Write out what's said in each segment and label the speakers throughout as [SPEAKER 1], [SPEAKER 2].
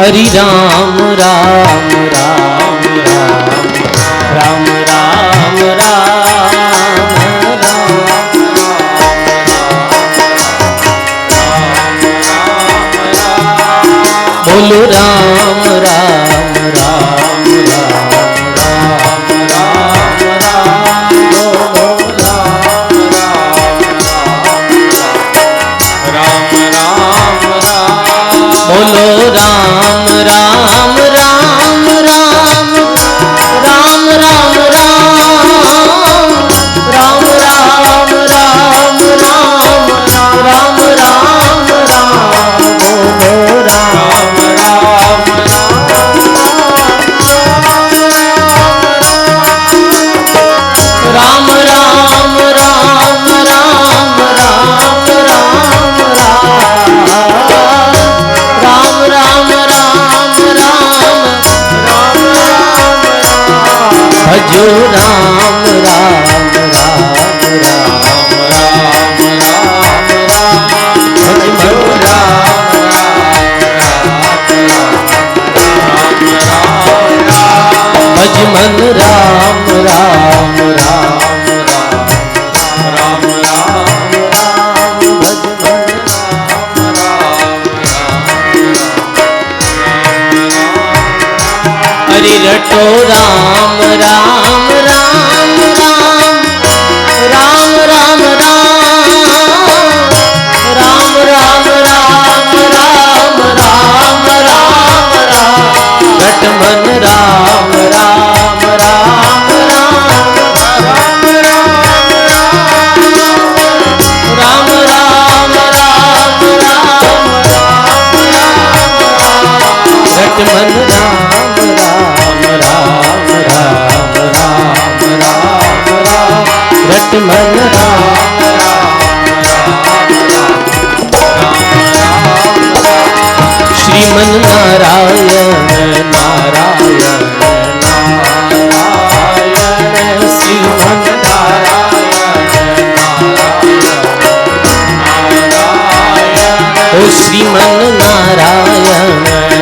[SPEAKER 1] हरि राम राम राम राम राम राम राम बोलो राम राम राम राम राम राम बोलो राम राम राम राम राम राम राम राम राम राम राम राम राम बोलो राम राम राम राम राम राम राम भजो राम राम राम भज मन राम राम राम राम हरि रटो राम राम राम राम राम राम राम राम राम राम राम राम राम रट मन राम राम राम राम राम राम राम रट मन राम रट मन श्रीमन नारायण नारायण नारायण श्रीमन नारायण नारायण ओ श्रीमन नारायण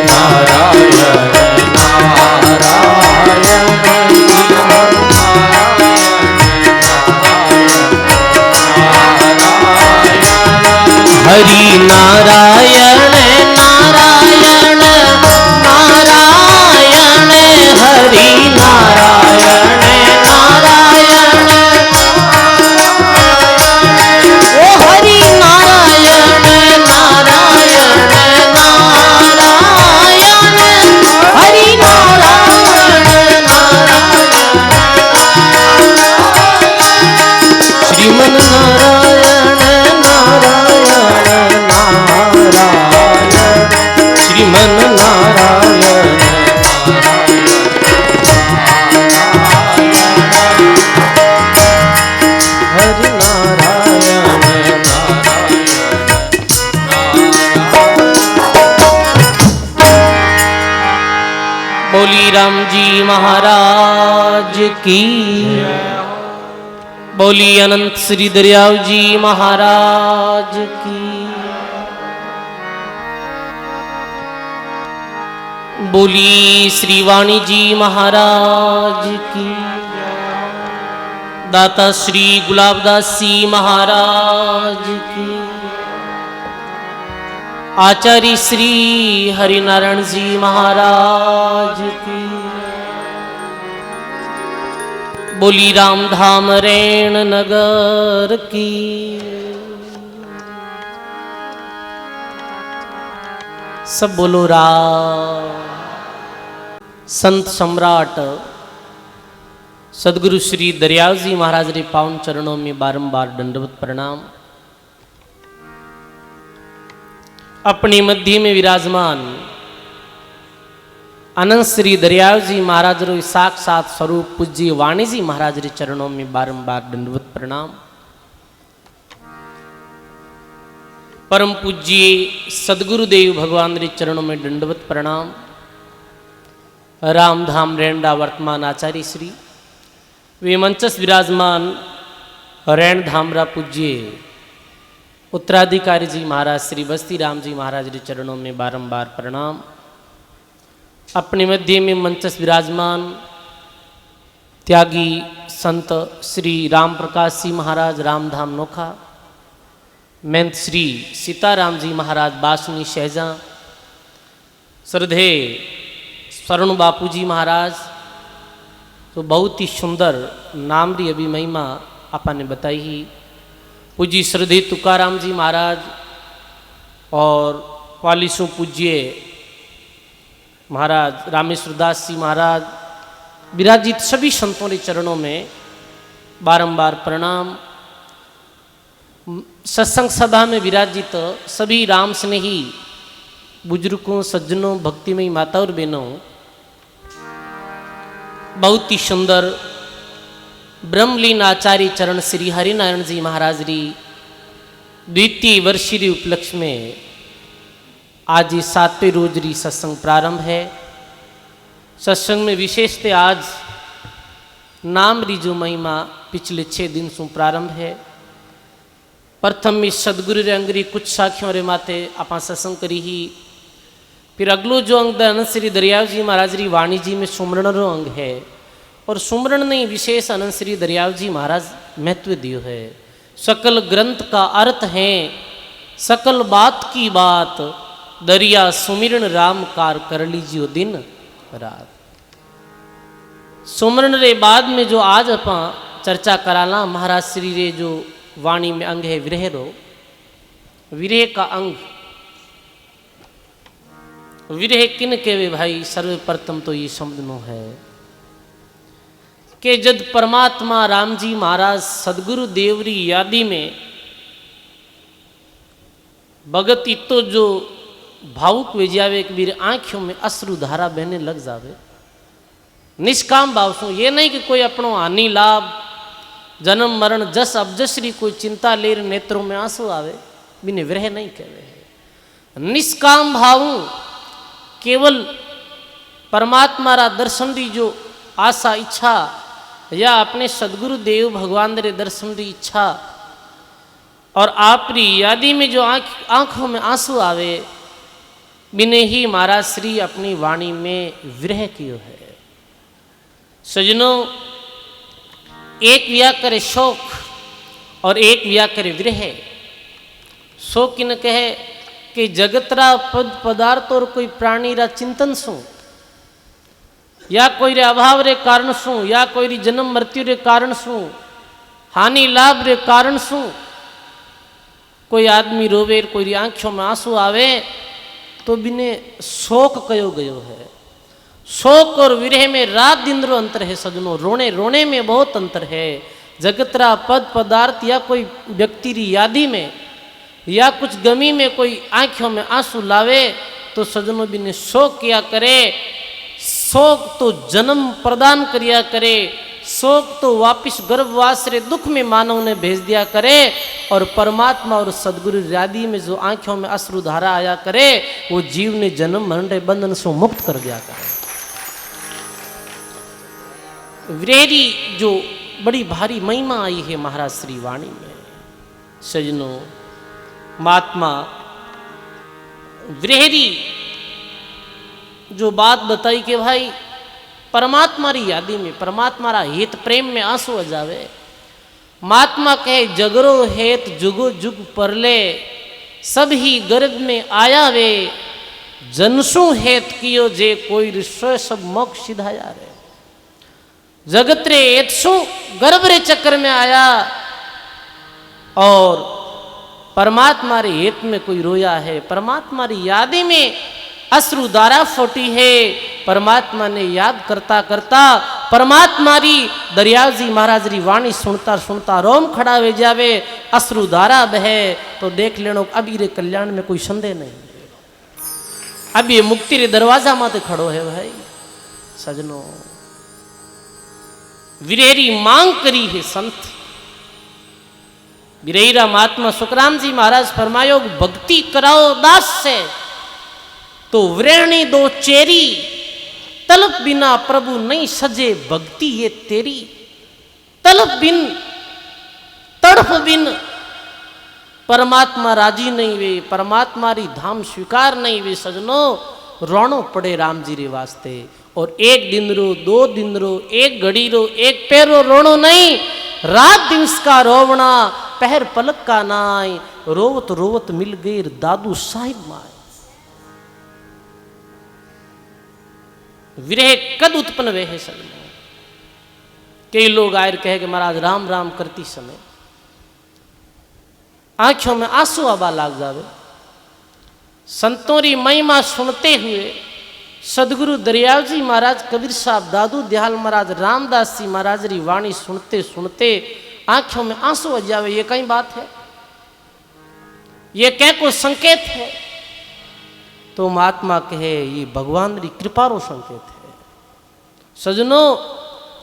[SPEAKER 1] नारायण हरि नारायण नारायण नारायण हरि नारायण नारायण ओ हरि नारायण नारायण नारायण हरि नारायण नारायण श्रीमन नारायण श्रीमन नारायण हरि नारायण बोली राम जी महाराज की बोली अनंत श्री दरियाव जी महाराज की बोली श्री वाणी जी महाराज की दाता श्री गुलाबदास जी महाराज की आचार्य श्री हरिनारायण जी महाराज की बोली रामधाम रेण नगर की सब बोलो राम। संत सम्राट सदगुरु श्री दरियाव जी महाराज रे पावन चरणों में बारंबार दंडवत प्रणाम। अपने मध्य में विराजमान अनंत श्री दरियाव जी महाराज रो साक्षात स्वरूप पूज्य वाणी जी महाराज रे चरणों में बारंबार दंडवत प्रणाम। परम पूज्य सदगुरुदेव भगवान रे चरणों में दंडवत प्रणाम। रामधाम रेंडा वर्तमान आचार्य श्री वे मंचस विराजमान रैण धामरा पूज्य उत्तराधिकारी जी महाराज श्री बस्ती राम जी महाराज रे चरणों में बारंबार प्रणाम। अपने मध्य में मंचस्थ विराजमान त्यागी संत श्री राम प्रकाश जी महाराज रामधाम नोखा, महंत श्री सीताराम जी महाराज बासनी शहजा, श्रद्धेय स्वर्ण बापू जी महाराज, तो बहुत ही सुंदर नाम री अभी महिमा आपा ने बताई ही। पूज्य श्रद्धेय तुकाराम जी महाराज और पालिसों पूज्य महाराज रामेश्वर दास जी महाराज विराजित सभी संतों के चरणों में बारंबार प्रणाम। सत्संग सभा में विराजित सभी राम स्नेही बुजुर्गों, सज्जनों, भक्तिमयी माता और बहनों, बहुत ही सुंदर ब्रह्मलीन आचार्य चरण श्री हरिनारायण जी महाराज री द्वितीय वर्षीय उपलक्ष्य में आज ये 7वें रोज री सत्संग प्रारंभ है। सत्संग में विशेषतः आज नाम री जो महिमा पिछले 6 दिन से प्रारंभ है। प्रथम इस सदगुरु रे अंगरी कुछ साखियों रे माते आपा सत्संग करी ही। फिर अगलो जो अंग अनंत श्री दरियाव जी महाराज री वाणी जी में सुमरण रो अंग है, और सुमरण नहीं विशेष अनंत श्री दरियाव जी महाराज महत्व दियो है। सकल ग्रंथ का अर्थ है सकल बात की बात, दरिया सुमिरन राम कार कर लीजियो दिन रात। सुमरण रे बाद में जो आज अपा चर्चा कराला महाराज श्री रे जो वाणी में अंग है विरह रो, विरह का अंग विरह किन केवे भाई, सर्वप्रथम तो ये समझनो है कि जब परमात्मा राम जी महाराज सदगुरु देवरी यादी में भगत इतो जो भावुक वे जावे कि मेरी आंखों में अश्रु धारा बहने लग जावे, निष्काम भाव सु, ये नहीं कि कोई अपनो हानि लाभ जन्म मरण जस अबजसरी कोई चिंता ले नेत्रों में आंसू आवे, बिने विरह नहीं कहवे। निष्काम भाव केवल परमात्मा रा दर्शन री जो आशा इच्छा, या अपने सदगुरु देव भगवान रे दर्शन री इच्छा, और आपरी यादी में जो आंखों में आंसू आवे, बिने ही महाराज श्री अपनी वाणी में विरह कियो है। सजनों, एक विया करे शोक और एक विया करे विरह। शोक किन कहे कि जगतरा पद पदार्थ और कोई प्राणी रा चिंतन सु, या कोई रे अभाव रे कारण सु, या कोई री जन्म मृत्यु रे कारण सु, हानि लाभ रे कारण सु कोई आदमी रोवे, कोई री आंखों में आंसू आवे, तो बिने शोक कयो गयो है। शोक और विरह में रात दिन रो अंतर है सजनों, रोने रोने में बहुत अंतर है। जगतरा पद पदार्थ या कोई व्यक्ति री यादी में या कुछ गमी में कोई आंखों में आंसू लावे, तो सजनों बिने शोक किया करे। शोक तो जन्म प्रदान करिया करे, शोक तो वापिस गर्भवास रे दुख में मानव ने भेज दिया करे, और परमात्मा और सदगुरु यादी में जो आंखों में अश्रु धारा आया करे, वो जीव ने जन्म मरण रे बंधन से मुक्त कर दिया करे। विरेरी जो बड़ी भारी महिमा आई है महाराज श्री वाणी में। सजनों, महात्मा विरेरी जो बात बताई कि भाई परमात्मा री यादी में, परमात्मा रा हित प्रेम में आंसू आ जावे। महात्मा कहे जगरो हेत जुगो जुग परले, सब ही गर्भ में आया वे, जनसु हेत कियो जे कोई ऋषय सब मोक्ष सिधाया रे। जगत रे एतसु गर्भ रे चक्कर में आया, और परमात्मा रे हित में कोई रोया है, परमात्मा री यादी में अश्रु धारा फोटी है। परमात्मा ने याद करता करता परमात्मा री दरियाव जी महाराज री वाणी सुनता सुनता रोम खड़ा हो जावे, अश्रु धारा बहे, तो देख लेनो अभी रे कल्याण में कोई संदेह नहीं। अब ये मुक्ति रे दरवाजा माते खड़ो है भाई। सजनों, विरेरी मांग करी है संत। विरेरा महात्मा सुखराम जी महाराज फरमायो भक्ति कराओ दास से, तो विरहणी दो चेरी, तलब बिना प्रभु नहीं सजे भक्ति ये तेरी। तलब बिन तड़फ बिन परमात्मा राजी नहीं वे, परमात्मा री धाम स्वीकार नहीं वे। सजनों, रोनो पड़े राम जी रे वास्ते। और एक दिन रो, 2 दिन रो, एक घड़ी रो, एक पैर रो, रोनो नहीं, रात दिन का रोवना, पहर पलक का नाई, रोवत रोवत मिल गई दादू साहिब माए। विरह कद उत्पन्न वे है सलमान। कई लोग आयर कहे कि महाराज राम राम करती समय आंखों में आंसू आबा लाग जावे। संतों री महिमा सुनते हुए सदगुरु दरियाव जी महाराज, कबीर साहब, दादू दयाल महाराज, रामदास जी महाराज री वाणी सुनते सुनते आंखों में आंसू आ जावे। ये कई बात है, ये क्या को संकेत है? तो महात्मा कहे ये भगवान री कृपा रो संकेत है। सजनो,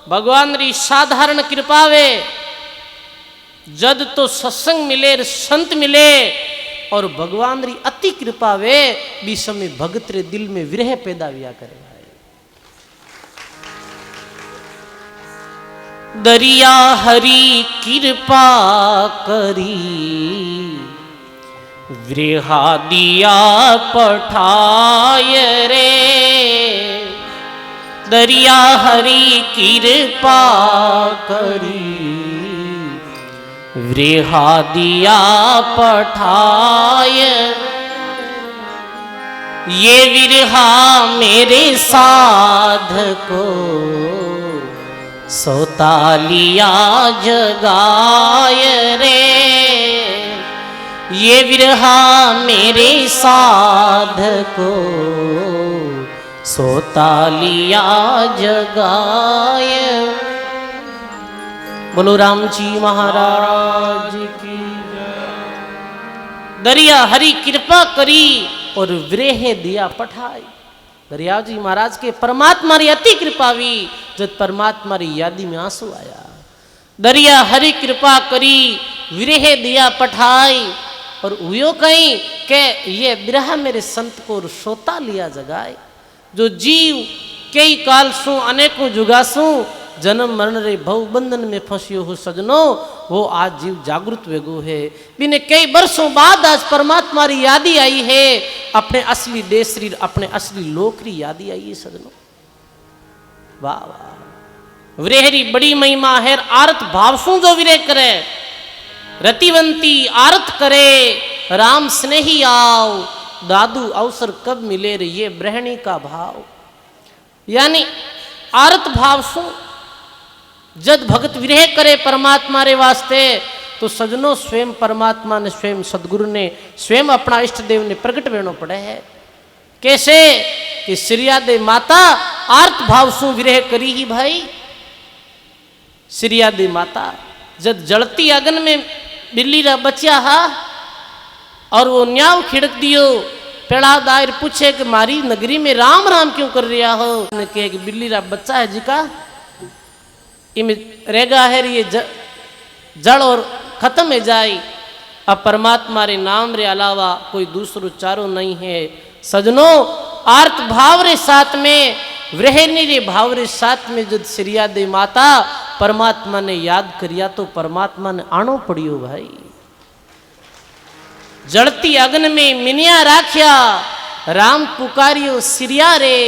[SPEAKER 1] भगवान री साधारण कृपा वे जद तो सत्संग मिले, संत मिले, और भगवान री अति कृपा वे भी समय भगत रे दिल में विरह पैदा हुआ करे। दरिया हरि कृपा करी, विरहा दिया पठाय रे। दरिया हरि कृपा करी, विरहा दिया पठाय। ये विरहा मेरे साध को सोता लिया जगाय रे। ये विरहा मेरे साध को सोता लिया जगाय। बोलो राम जी महाराज की जय। दरिया हरि कृपा करी और विरह दिया पठाई। दरिया जी महाराज के परमात्मा री अति कृपा हुई, जब परमात्मा री यादी में आंसू आया। दरिया हरि कृपा करी, विरह दिया पठाई। और हुयो कहीं के ये विरह मेरे संत को सोता लिया जगाए। जो जीव कई काल सु अनेकों जुगासु जन्म मरण रे भव बंधन में फंसियो हो सजनो, वो आज जीव जागृत वेगो है। बिने कई वर्षों बाद आज परमात्मा री यादी आई है, अपने असली देश री, अपने असली लोक री यादी आई है सजनो। वाह वाह, विरह री बड़ी महिमा है। आरत भाव सु जो विरह करे, रतिवंती आरत करे, राम स्नेही आओ, दादू अवसर कब मिले रे, ये ब्रहणी का भाव। यानी आरत भाव सु जद भगत विरह करे परमात्मा रे वास्ते, तो सजनों स्वयं परमात्मा ने, स्वयं सदगुरु ने, स्वयं अपना इष्ट देव ने प्रकट वेणो पड़े है। कैसे कि श्रिया दे माता आर्त भाव सु विरह करी ही भाई। श्रिया दे माता जद जलती अगन में बिल्ली रा बच्चा हा, और वो न्याव खिड़क दियो। पेड़ा दायर पूछे कि मारी नगरी में राम राम क्यों कर रिया हो? ने कहे कि बिल्ली रा बच्चा है जी का, इमें रेगा है ये जड़ और खत्म है जाए। अब परमात्मा रे नाम रे अलावा कोई दूसरो चारो नहीं है। सजनों, आर्त भाव रे साथ में, विरहनी रे भाव रे साथ में जब श्रिया दे माता परमात्मा ने याद करिया, तो परमात्मा ने आनो पड़ियो भाई। जड़ती अग्न में मिनिया राख्या, राम पुकारियो श्रिया रे,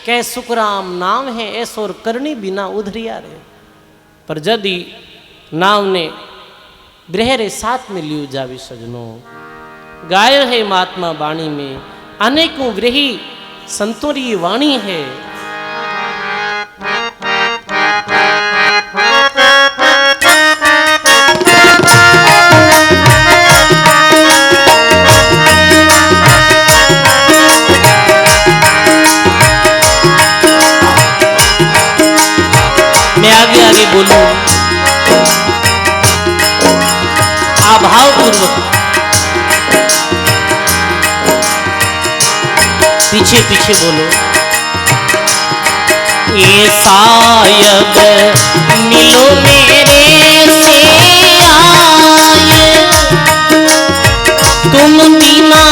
[SPEAKER 1] कह सुखराम नाम है ऐसो और करनी बिना उधरिया रे। पर जदि नाम ने विरह रे साथ में लियो जावी सजनों। गाय है महात्मा वाणी में, अनेकों विरही संतों री वाणी है। मैं आगे आगे बोलूं आभाव पूर्वक, पीछे पीछे बोलो। ये सायब मिलो मेरे से आए, तुम बिना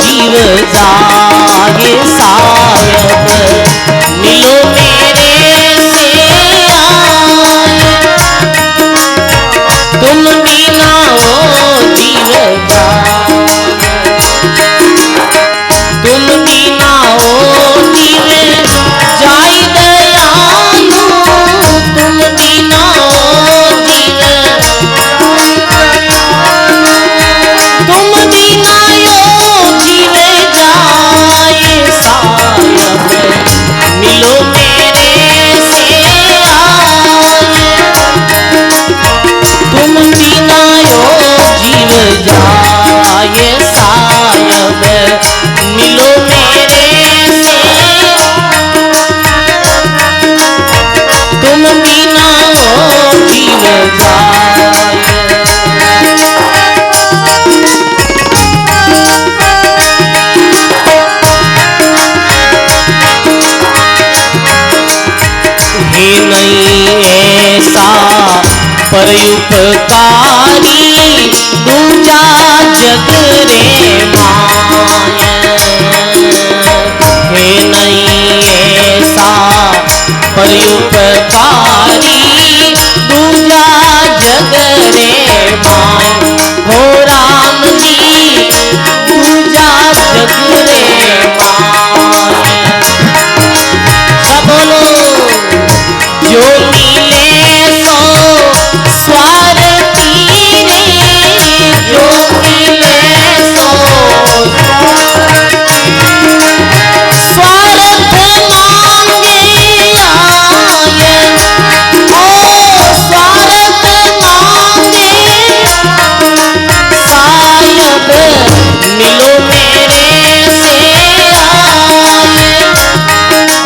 [SPEAKER 1] जीव जाए। सायब मिलो मेरे से आए, तुम बिना जीव जाए। तुम बिना पर उपकारी दूजा जग रे माया, हे नहीं ऐसा पर उपकारी दूजा जग रे माया, हो राम जी दूजा जग रे माया। सब बोलो जो मिले सो स्वार्थी रे, जो मिले सो स्वार्थ मांगे आए, ओ स्वार्थ मांगे शायद मिलो मेरे से आए,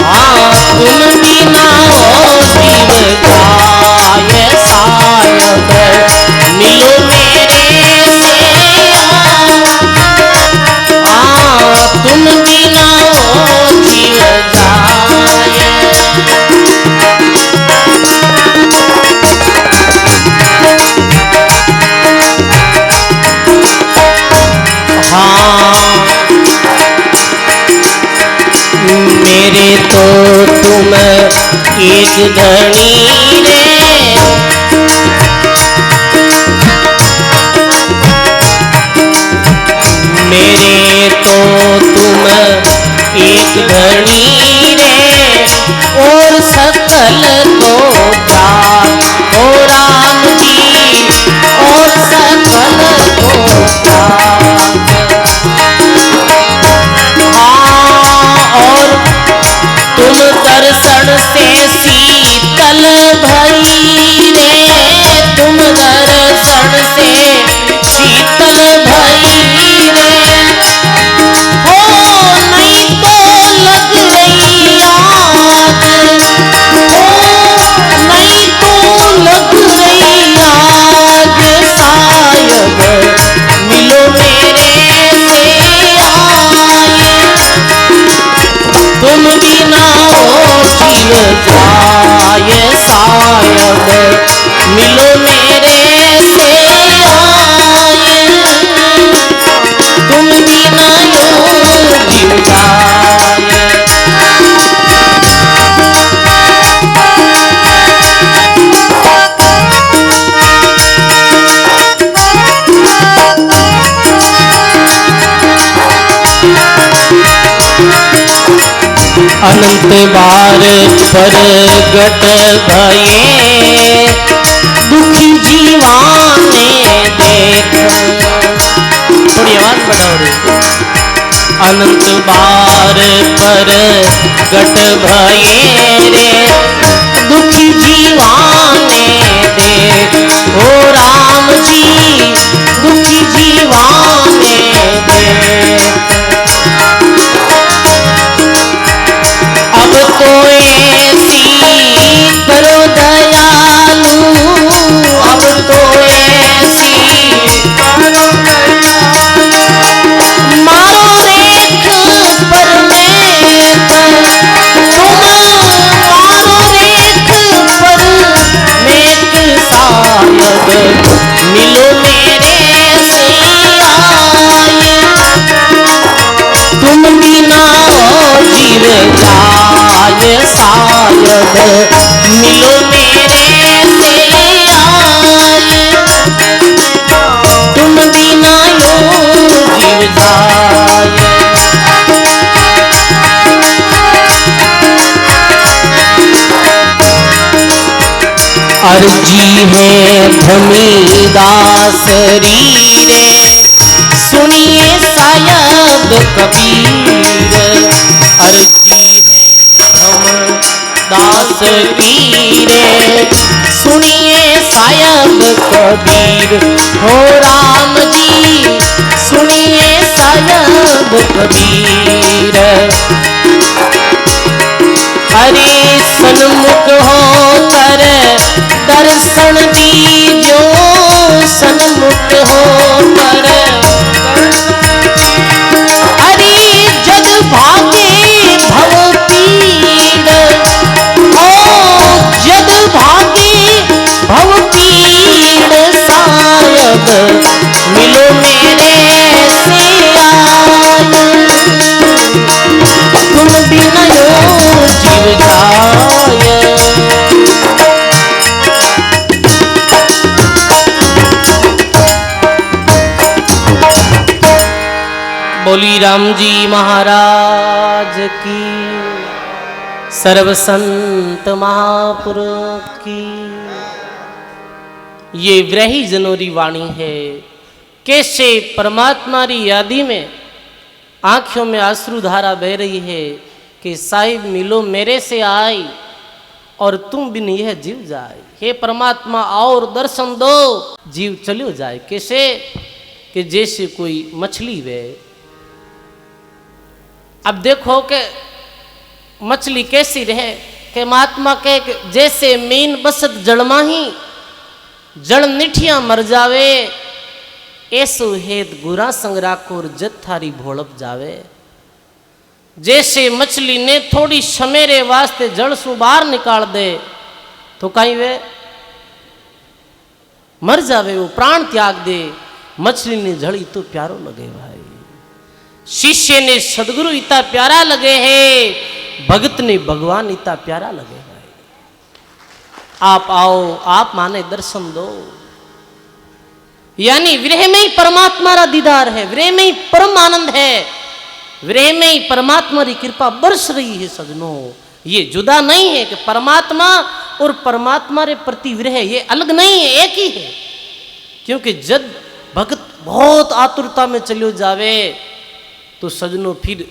[SPEAKER 1] हाँ तुम बिना हो जीव जाए, शायद मिलो मेरे से आए, हाँ तुम बिना हो जीव जाए। हाँ मेरे तो तुम एक धनी रे, मेरे तो तुम एक धनी रे, और सकल तो जात, हो राम जी और सकल तो जात। और तुम दर्शन से शीतल भई रे, तुम दर्शन से शीतल भई रे, हो नहीं तो लग रही आग, हो नहीं तो लग रही आग, शायद मिलो मेरे से आए, तुम बिना हो जीव जाए, शायद मिलो मेरे से आए, तुम बिना हो जीव जाए। अनंत बार प्रगट भये, दुखी जीवाने देख, थोड़ी आवाज बढ़ाओ रे। अनंत बार प्रगट भये रे, दुखी जीवाने देख, हो राम जी दुखी जीवाने देख। अब तो ऐसी करो दयालु, अब तो ऐसी करो दयालु, मारो रेख पर मेघ, तुम मारो रेख पर मेघ, शायद मिलो मेरे से आए, तुम बिना जीव जाए, शायद मिलो मेरे से आए, तुम बिना जीव जाए। अर्जी है धमी दासरी रे, सुनिए शायद कबीर, अर्जी है धम दास की रे, सुनिए शायद कबीर, हो राम जी सुनिए शायद कबीर। हरे सन्मुख हो कर दर्शन दीजो, सन्मुख हो कर हरि जग भागे भव पीड़, ओ जग भागे भव पीड़, मिलो मेरे से आए, तुम बिना यूं जीव जाए। बोली राम जी महाराज की, सर्व संत महापुरुष की। ये विरही जनोरी वाणी है। कैसे परमात्मा री यादी में आंखों में आंसुधारा बह रही है कि साहिब मिलो मेरे से आई और तुम बिन यह जीव जाए। हे परमात्मा आओ और दर्शन दो, जीव चलो जाए। कैसे कि जैसे कोई मछली वे। अब देखो कि मछली कैसी रहे कि महात्मा के जैसे मीन बसत जड़मा ही जड़ निठिया मर जावे, ऐसो हेत गुरा संग राखोर जत थारी भोड़प जावे। जैसे मछली ने थोड़ी समेरे वास्ते जड़ सु बाहर निकाल दे तो कहीं वे मर जावे, वो प्राण त्याग दे। मछली ने जड़ी तो प्यारो लगे भाई, शिष्य ने सदगुरु इतना प्यारा लगे है, भगत ने भगवान इतना प्यारा लगे भाई। आप आओ, आप माने दर्शन दो। यानी विरह में ही परमात्मा का दीदार है, विरह में ही परम आनंद है, विरह में ही परमात्मा की कृपा बरस रही है सजनों। ये जुदा नहीं है कि परमात्मा और परमात्मा रे प्रति विरह ये अलग नहीं है, एक ही है। क्योंकि जब भगत बहुत आतुरता में चलो जावे तो सजनों फिर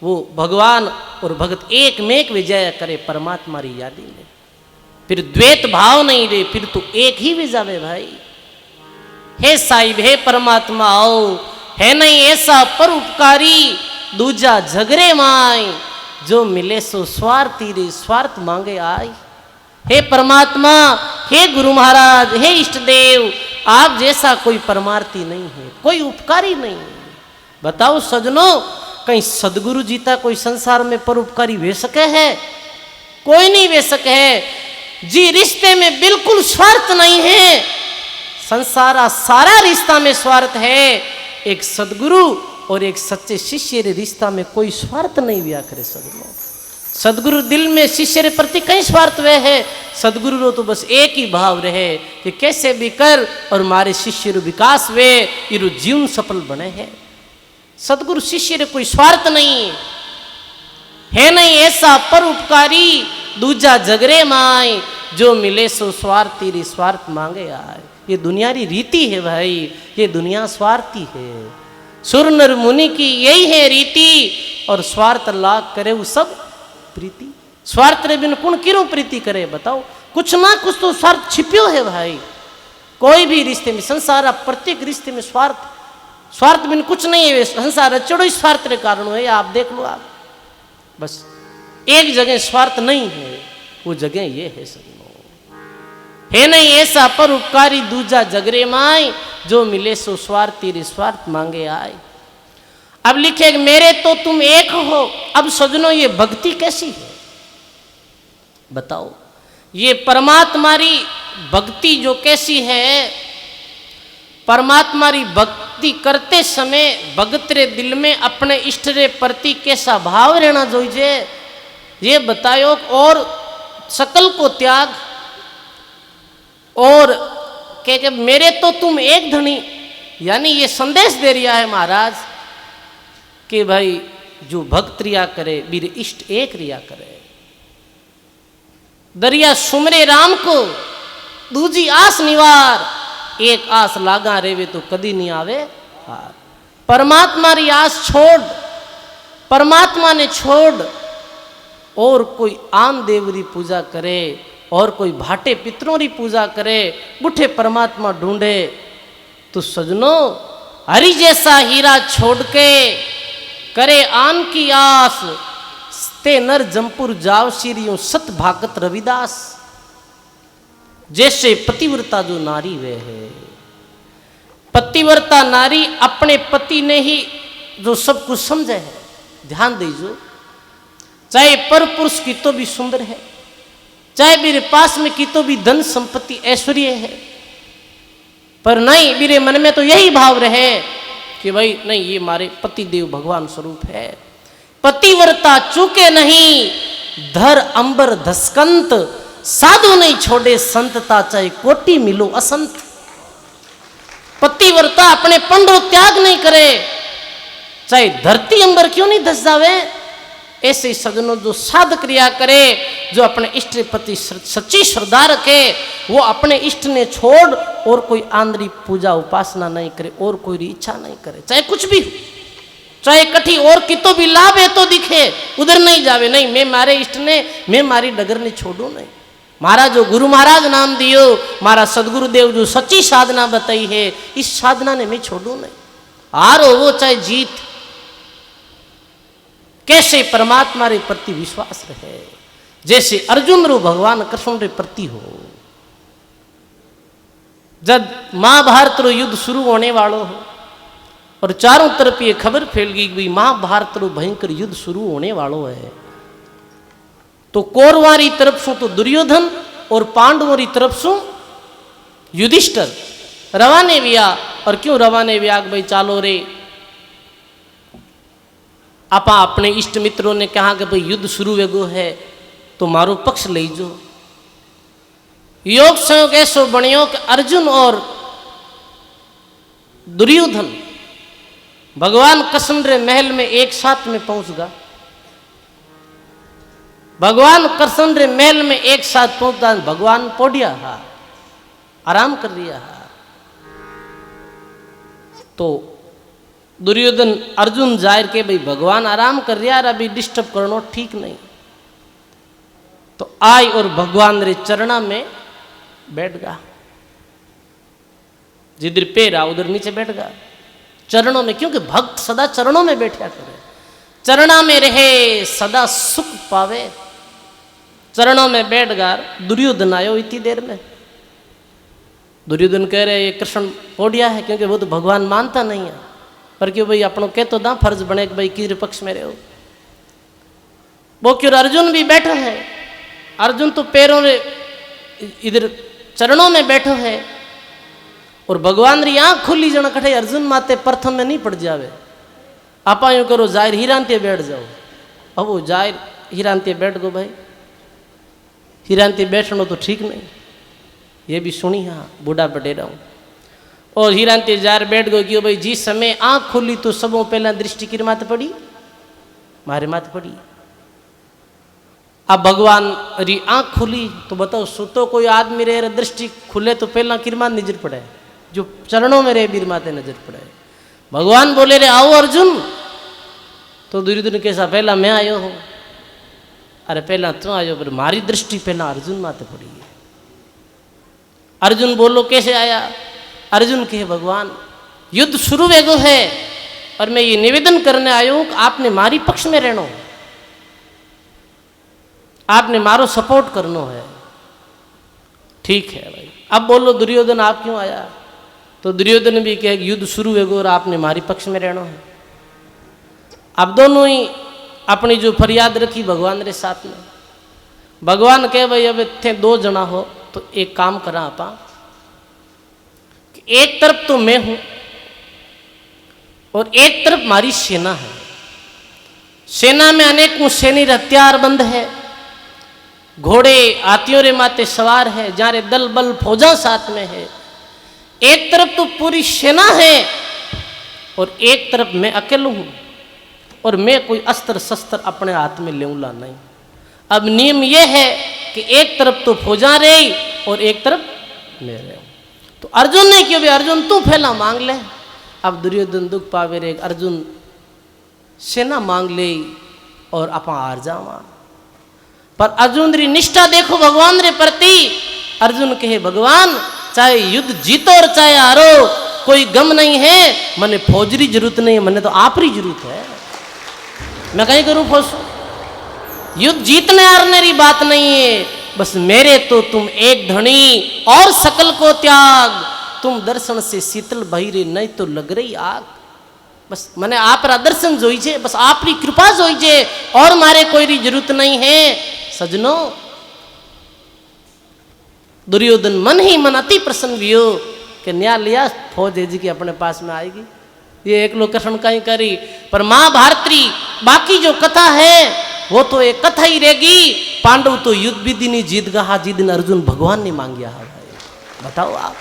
[SPEAKER 1] वो भगवान और भगत एक में एक विजय करे परमात्मा री यादी में। फिर द्वैत भाव नहीं रे, फिर तो एक ही विजावे भाई। हे साहिब, हे परमात्मा आओ, है नहीं ऐसा परोपकारी दूजा झगरे माय, जो मिले सो स्वार्थी रे स्वार्थ मांगे आए। हे परमात्मा, हे गुरु महाराज, हे इष्ट देव, आप जैसा कोई परमार्थी नहीं है, कोई उपकारी नहीं है। बताओ सजनों, कहीं सदगुरु जी ता कोई संसार में परोपकारी वे सके है? कोई नहीं वे सके है जी। रिश्ते में बिल्कुल स्वार्थ नहीं है, संसारा सारा रिश्ता में स्वार्थ है। एक सदगुरु और एक सच्चे शिष्य रे रिश्ता में कोई स्वार्थ नहीं व्या करे सदगुरु। सदगुरु दिल में शिष्य रे प्रति कई स्वार्थ वे है, सदगुरु रो तो बस एक ही भाव रहे कि कैसे भी कर और मारे शिष्य रो विकास वे, ये जीवन सफल बने है। सदगुरु शिष्य रे कोई स्वार्थ नहीं है, नहीं ऐसा परोपकारी दूजा जगरे माय, जो मिले सो स्वार्थी रे स्वार्थ मांगे आए। ये दुनिया री रीति है भाई, ये दुनिया स्वार्थी है। सुर नर मुनि की यही है रीति, और स्वार्थ लाग करे वो सब प्रीति। स्वार्थ रे बिन कौन किरो प्रीति करे बताओ? कुछ ना कुछ तो स्वार्थ छिप्यो है भाई। कोई भी रिश्ते में, संसार प्रत्येक रिश्ते में स्वार्थ बिन कुछ नहीं है। संसार रचड़ो स्वार्थ के कारण है, आप देख लो। आप बस एक जगह स्वार्थ नहीं है, वो जगह ये है सजनों। है नहीं ऐसा परोपकारी दूजा जगरे माय, जो मिले सो स्वार्थी रे स्वार्थ मांगे आए। अब लिखे मेरे तो तुम एक हो। अब सजनों ये भक्ति कैसी है बताओ? ये परमात्मा री भक्ति जो कैसी है, परमात्मा री भक्ति करते समय भगत रे दिल में अपने इष्ट रे प्रति कैसा भाव रहना चाहिए ये बतायो। और सकल को त्याग, और के मेरे तो तुम एक धनी, यानी ये संदेश दे रिया है महाराज कि भाई जो भक्त रिया करे मेरे इष्ट एक रिया करे। दरिया सुमरे राम को दूजी आस निवार, एक आस लागा रेवे तो कदी नहीं आवे हार। परमात्मा री आस छोड़, परमात्मा ने छोड़ और कोई आन देवरी पूजा करे और कोई भाटे पितरों री पूजा करे, बुढ़े परमात्मा ढूंढे तो सजनों हरि जैसा हीरा छोड़ के करे आन की आस, ते नर जमपुर जाव सीरियों सत भागत रविदास। जैसे पतिव्रता जो नारी वे है, पतिव्रता नारी अपने पति ने ही जो सब कुछ समझे है। ध्यान दीजिए, चाहे पर पुरुष की तो भी सुंदर है, चाहे मेरे पास में की तो भी धन संपत्ति ऐश्वर्य है, पर नहीं, मेरे मन में तो यही भाव रहे कि भाई नहीं, ये हमारे पतिदेव भगवान स्वरूप है। पतिव्रता चूके नहीं, धर अंबर धस्कंत, साधु नहीं छोड़े संतता, चाहे कोटि मिलो असंत। पतिव्रता अपने पंडो त्याग नहीं करे, चाहे धरती अंबर क्यों नहीं धस जावे। ऐसे सज्जनों जो साध क्रिया करे, जो अपने इष्ट के प्रति सच्ची श्रद्धा रखे, वो अपने इष्ट ने छोड़ और कोई आंतरिक पूजा उपासना नहीं करे और कोई इच्छा नहीं करे, चाहे कुछ भी हो, चाहे कठी और कितो भी लाभ है तो दिखे, उधर नहीं जावे। नहीं, मैं मारे इष्ट ने, मैं मारी डगर ने छोड़ू नहीं। मारा जो गुरु महाराज नाम दियो, मारा सदगुरुदेव जो सच्ची साधना बताई है, इस साधना ने मैं छोड़ू नहीं। हार हो वो चाहे जीत, कैसे परमात्मा रे प्रति विश्वास रहे, जैसे अर्जुन रो भगवान कृष्ण रे प्रति हो। जब महाभारत रो युद्ध शुरू होने वालों हो और चारों तरफ ये खबर फैल गई कि महाभारत रो भयंकर युद्ध शुरू होने वालों है, तो कौरवारी तरफ से तो दुर्योधन और पांडवों की तरफ से युधिष्ठिर रवाने विया। और क्यों रवाने विया? भाई चालो रे, आपा अपने इष्ट मित्रों ने कहा कि भाई युद्ध शुरू वेगो है तो मारो पक्ष ले जो। योग संयोग ऐसो बनियो कि अर्जुन और दुर्योधन भगवान कृष्ण रे महल में एक साथ में पहुंच गया। भगवान कृष्ण रे महल में एक साथ पहुंचता, भगवान पोडिया हा आराम कर रिया हा। तो दुर्योधन अर्जुन जाहिर के भाई भगवान आराम कर रिया, अभी डिस्टर्ब करना ठीक नहीं। तो आई और भगवान रे चरणा में बैठ गया, जिधर पैर उधर नीचे बैठ गया चरणों में, क्योंकि भक्त सदा चरणों में बैठा करे, चरणा में रहे सदा सुख पावे। चरणों में बैठ गया। दुर्योधन आयो इतनी देर में। दुर्योधन कह रहे ये कृष्ण पोडिया है, क्योंकि वो तो भगवान मानता नहीं है, पर क्यों भाई अपनों के तो दा फर्ज बने कि भाई किस पक्ष में रहो। वो क्यों अर्जुन भी बैठो है, अर्जुन तो पैरों रे इधर चरणों में बैठो है और भगवान री आंख खुली जन कठे अर्जुन माते प्रथम में नहीं पड़ जावे। आप यूँ करो जाहिर हीरांते बैठ जाओ। अब वो जाहिर हीरांते बैठ गो भाई, हीरांते बैठना तो ठीक नहीं, ये भी सुनी हाँ बूढ़ा बटेरा हूँ। और हीरांते जाहिर बैठ गो क्यों भाई, जिस समय आंख खुली तो सबों पहला दृष्टि किर मात पड़ी, मारे मात पड़ी। अब भगवान री आंख खुली तो बताओ, सुतो कोई आदमी रहे दृष्टि खुले तो पहला किरमात नजर पड़े, जो चरणों में रहे बीर माते नजर पड़े। भगवान बोले रे आओ अर्जुन, तो दुर्योधन कैसा पहला मैं आयो हूं, अरे पहला तू आयो, पर मारी दृष्टि पहला अर्जुन माते पड़ी है। अर्जुन बोलो कैसे आया? अर्जुन कहे भगवान युद्ध शुरू वेगो है और मैं ये निवेदन करने आयो हूं कि आपने मारी पक्ष में रहना, आपने मारो सपोर्ट करना है। ठीक है भाई, अब बोलो दुर्योधन आप क्यों आया? तो दुर्योधन भी कहे युद्ध शुरू वेगो और आपने मारी पक्ष में रहना है। अब दोनों ही अपनी जो फरियाद रखी भगवान रे साथ में। भगवान कहे भाई अब इतने दो जना हो तो एक काम करा आपा, एक तरफ तो मैं हूं और एक तरफ हमारी सेना है। सेना में अनेकों सैनी हथियार बंद है, घोड़े हाथियों रे माते सवार है, जारे दल बल फौजा साथ में है। एक तरफ तो पूरी सेना है और एक तरफ मैं अकेला हूं और मैं कोई अस्त्र शस्त्र अपने हाथ में लेऊंगा नहीं। अब नियम यह है कि एक तरफ तो फौजा रही और एक तरफ मैं रहे। तो अर्जुन ने क्यों भी, अर्जुन तू पहला मांग ले। अब दुर्योधन दुख पावे रे, अर्जुन सेना मांग ले और अपा हार जावा। पर अर्जुन री निष्ठा देखो भगवान रे प्रति। अर्जुन कहे भगवान चाहे युद्ध जीतो और चाहे हारो कोई गम नहीं है, मने फौजरी जरूरत नहीं है, मने तो आप री जरूरत है। मैं कहीं करूं फौज, युद्ध जीतने हारने की बात नहीं है, बस मेरे तो तुम एक धनी और सकल को त्याग, तुम दर्शन से शीतल बहिरे नहीं तो लग रही आग। बस मने आप रा दर्शन जोईजे, बस आप री कृपा जोईजे और मारे कोई री जरूरत नहीं है। सजनों दुर्योधन मन ही मन अति प्रसन्न हुयो कि कि न्या लिया फौज है जी की अपने पास में आएगी, ये एक लोकेशन कहीं करी। पर महाभारती बाकी जो कथा है वो तो एक कथा ही रहेगी। पांडव तो युद्ध विधि नहीं जीत गया जिदिन अर्जुन भगवान ने मांगिया है भाई। बताओ आप,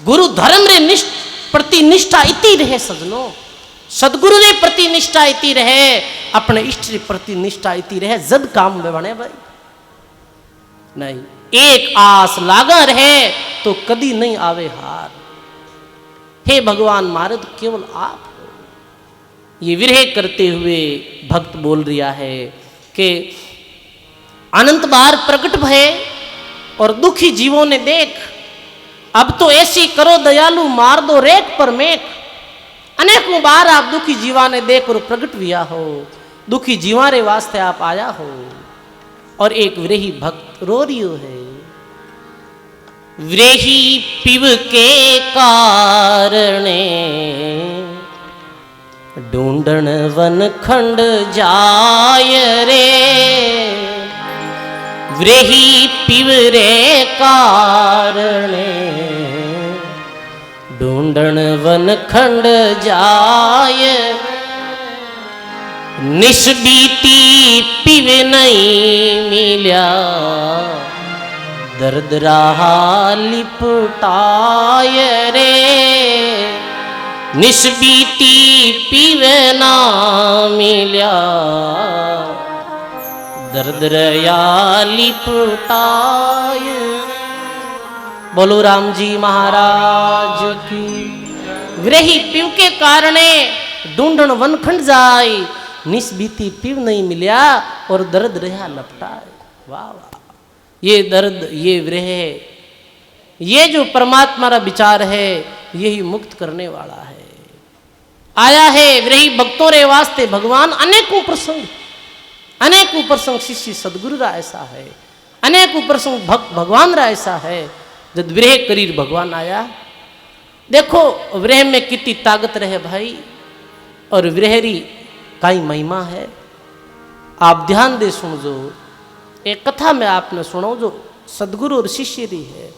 [SPEAKER 1] गुरु धर्म रे प्रति निष्ठा इतनी रहे सजनो, सदगुरु रे प्रति निष्ठा इतनी रहे, अपने इष्ट रे प्रति निष्ठा इतनी रहे, जद काम में बने भाई। नहीं, एक आस लागा रहे तो कदी नहीं आवे हार। हे भगवान मारद केवल आप हो। ये विरह करते हुए भक्त बोल रिया है कि अनंत बार प्रकट भय और दुखी जीवों ने देख, अब तो ऐसी करो दयालु मार दो रेख पर मेघ। अनेकों बार आप दुखी जीवा ने देख और प्रकट हुआ हो, दुखी जीवा रे वास्ते आप आया हो। और एक विरही भक्त रो रियो है, विरही पिव के कारणे ढूंढन वन खंड जाय रे। विरही पिव रे कारणे ढूंढन वन खंड जाय। निष्बीती पिवे नहीं मिल्या, दर्द रहा लिपटाय रे। निष्बीती पिवे ना मिल्या, दर्द रया लिपटाय। बोलो राम जी महाराज की। विरही पिव के कारणे ढूंढन वनखंड जाय, निष्बीती पिव नहीं मिल्या और दर्द रहा लपटाए। वाह वाह, ये दर्द, ये विरह, ये जो परमात्मा का विचार है यही मुक्त करने वाला है। आया है विरही भक्तों रे वास्ते भगवान। अनेकों प्रसंग शिष्य सदगुरु रा ऐसा है, अनेकों प्रसंग भक्त भगवान रा ऐसा है। जब विरह करीर भगवान आया, देखो विरह में कितनी ताकत रहे भाई, और विरहरी काई महिमा है। आप ध्यान दे सुनो, एक कथा में आपने सुनो जो सदगुरु और शिष्य री है,